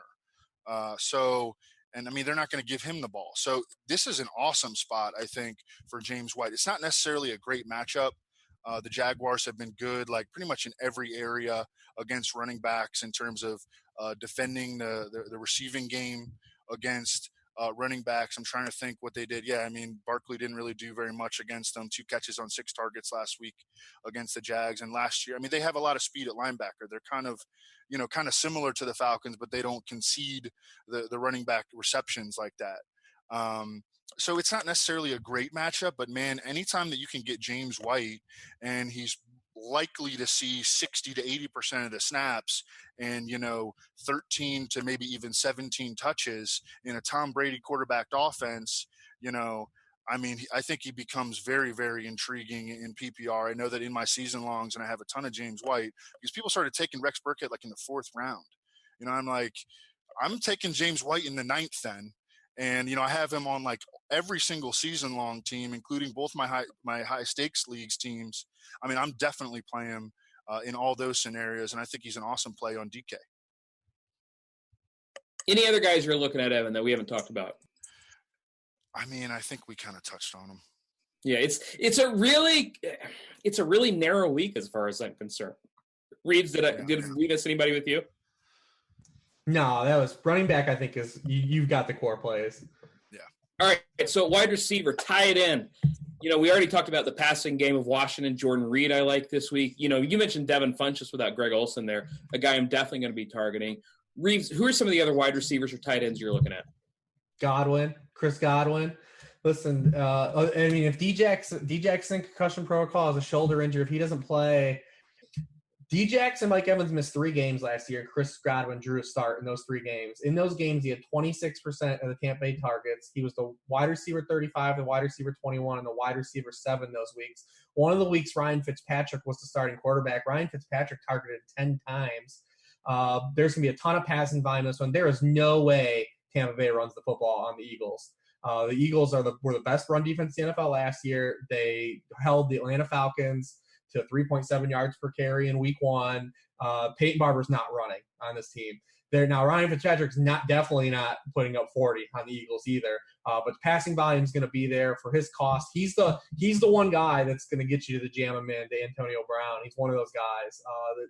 And they're not going to give him the ball. So this is an awesome spot, I think, for James White. It's not necessarily a great matchup. The Jaguars have been good, like pretty much in every area against running backs in terms of defending the receiving game against running backs. I'm trying to think what they did. Yeah, Barkley didn't really do very much against them. 2 catches on 6 targets last week against the Jags. And last year, they have a lot of speed at linebacker. They're kind of similar to the Falcons, but they don't concede the running back receptions like that. So it's not necessarily a great matchup, but man, anytime that you can get James White and he's likely to see 60 to 80% of the snaps and 13 to maybe even 17 touches in a Tom Brady quarterbacked offense, I mean, I think he becomes very, very intriguing in PPR. I know that in my season longs, and I have a ton of James White, because people started taking Rex Burkhead like in the 4th round. I'm like, I'm taking James White in the 9th then. And, I have him on like every single season long team, including both my high stakes leagues teams. I mean, I'm definitely playing him in all those scenarios. And I think he's an awesome play on DK. Any other guys you're looking at, Evan, that we haven't talked about? I mean, I think we kind of touched on them. Yeah, it's a really narrow week as far as I'm concerned. Reeves, did we miss anybody with you? No, that was running back. I think you've got the core plays. Yeah. All right. So wide receiver, tight end. We already talked about the passing game of Washington. Jordan Reed, I like this week. You mentioned Devin Funchess without Greg Olsen there, a guy I'm definitely going to be targeting. Reeves, who are some of the other wide receivers or tight ends you're looking at? Chris Godwin. Listen, I mean, if D-Jack's in concussion protocol has a shoulder injury, if he doesn't play, D-Jax and Mike Evans missed 3 games last year. Chris Godwin drew a start in those 3 games. In those games, he had 26% of the Tampa Bay targets. He was the wide receiver 35, the wide receiver 21, and the wide receiver 7 those weeks. One of the weeks, Ryan Fitzpatrick was the starting quarterback. Ryan Fitzpatrick targeted 10 times. There's going to be a ton of passing volume this one. There is no way Tampa Bay runs the football on the Eagles. The Eagles were the best run defense in the NFL last year. They held the Atlanta Falcons to 3.7 yards per carry in week 1. Peyton Barber's not running on this team. Now Ryan Fitzpatrick's definitely not putting up 40 on the Eagles either. But passing volume is going to be there for his cost. He's the one guy that's going to get you to the jam him in, to Antonio Brown. He's one of those guys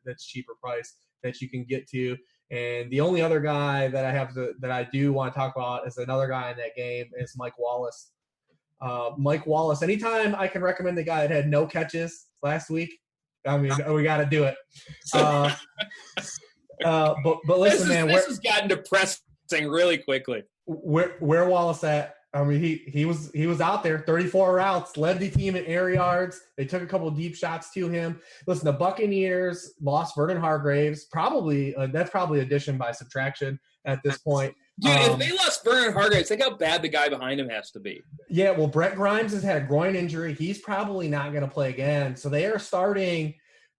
that's cheaper price that you can get to. And the only other guy that I do want to talk about is another guy in that game is Mike Wallace. Mike Wallace. Anytime I can recommend the guy that had no catches last week, I mean, we got to do it. But listen, this has gotten depressing really quickly. Where Wallace at? I mean, he was out there, 34 routes, led the team in air yards. They took a couple of deep shots to him. Listen, the Buccaneers lost Vernon Hargreaves. That's probably addition by subtraction at this point. Dude, if they lost Vernon Hargreaves, think how bad the guy behind him has to be. Yeah, well, Brett Grimes has had a groin injury. He's probably not going to play again. So they are starting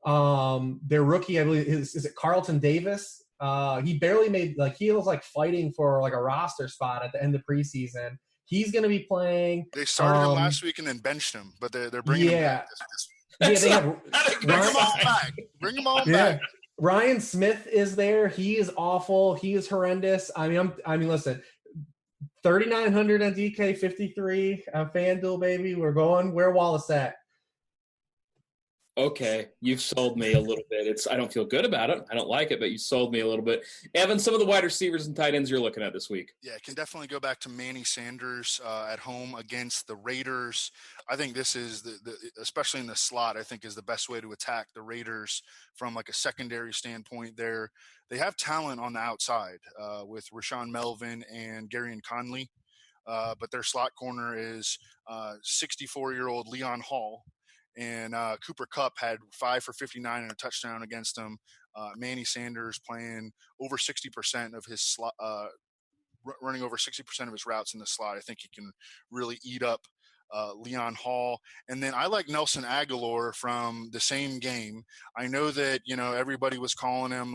their rookie, I believe, is it Carlton Davis? He barely made, he was fighting for a roster spot at the end of preseason. He's going to be playing. They started him last week and then benched him, but they're bringing him back. They have bring him on back. Bring him on back. Ryan Smith is there. He is awful. He is horrendous. I mean, listen, 3,900 on DK, 53 on FanDuel, baby. We're going where Wallace at. Okay, you've sold me a little bit. I don't feel good about it. I don't like it, but you sold me a little bit. Evan, some of the wide receivers and tight ends you're looking at this week. Yeah, can definitely go back to Manny Sanders at home against the Raiders. I think this is especially in the slot, I think is the best way to attack the Raiders from a secondary standpoint there. They have talent on the outside with Rashawn Melvin and Garyon Conley, but their slot corner is 64-year-old Leon Hall. And Cooper Kupp had 5 for 59 and a touchdown against him. Manny Sanders playing over 60% of his slot, running over 60% of his routes in the slot. I think he can really eat up Leon Hall. And then I like Nelson Aguilar from the same game. I know that, everybody was calling him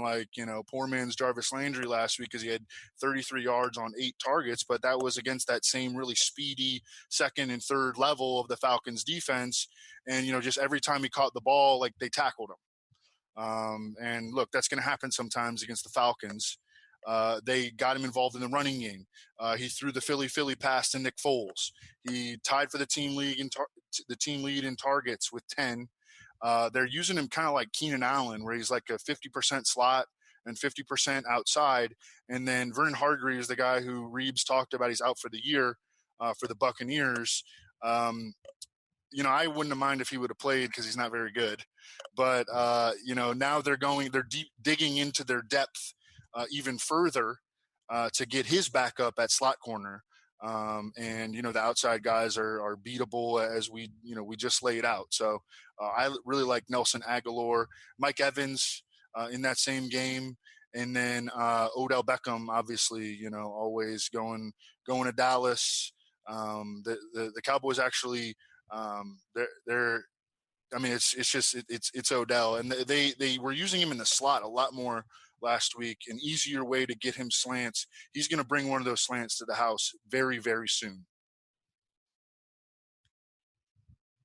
poor man's Jarvis Landry last week because he had 33 yards on 8 targets, but that was against that same really speedy second and third level of the Falcons defense. And, just every time he caught the ball, they tackled him. And look, that's going to happen sometimes against the Falcons. They got him involved in the running game. He threw the Philly pass to Nick Foles. He tied for the team lead in targets with 10. They're using him kind of like Keenan Allen, where he's like a 50% slot and 50% outside. And then Vernon Hargreaves, the guy who Reeves talked about, he's out for the year for the Buccaneers. I wouldn't have minded if he would have played because he's not very good. But, now they're digging into their depth even further to get his backup at slot corner. And the outside guys are beatable as we just laid out. So I really like Nelson Aguilar, Mike Evans in that same game. And then Odell Beckham, obviously, always going to Dallas. The Cowboys actually, they're I mean, it's Odell, and they were using him in the slot a lot more last week. An easier way to get him slants. He's going to bring one of those slants to the house very, very soon.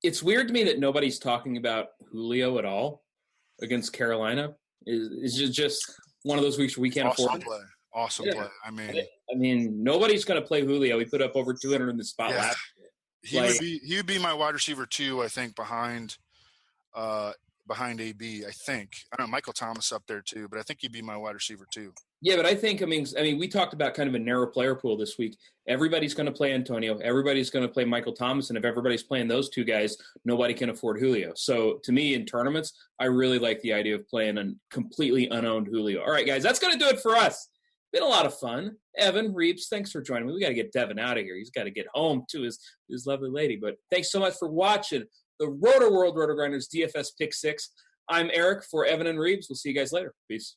It's weird to me that nobody's talking about Julio at all against Carolina. It's just one of those weeks where we can't afford it. Awesome play. I mean, nobody's going to play Julio. He put up over 200 in the spot last year. He would be my wide receiver 2, I think, behind AB. I think I don't know, Michael Thomas up there too, but I think he'd be my wide receiver 2. Yeah, but I think I mean we talked about kind of a narrow player pool this week. Everybody's going to play Antonio. Everybody's going to play Michael Thomas, and if everybody's playing those 2 guys, nobody can afford Julio. So to me, in tournaments, I really like the idea of playing a completely unowned Julio. All right, guys, that's going to do it for us. Been a lot of fun. Evan Reeves, thanks for joining me. We got to get Devin out of here. He's got to get home to his lovely lady. But thanks so much for watching the RotoWorld RotoGrinders DFS Pick 6. I'm Eric for Evan and Reeves. We'll see you guys later. Peace.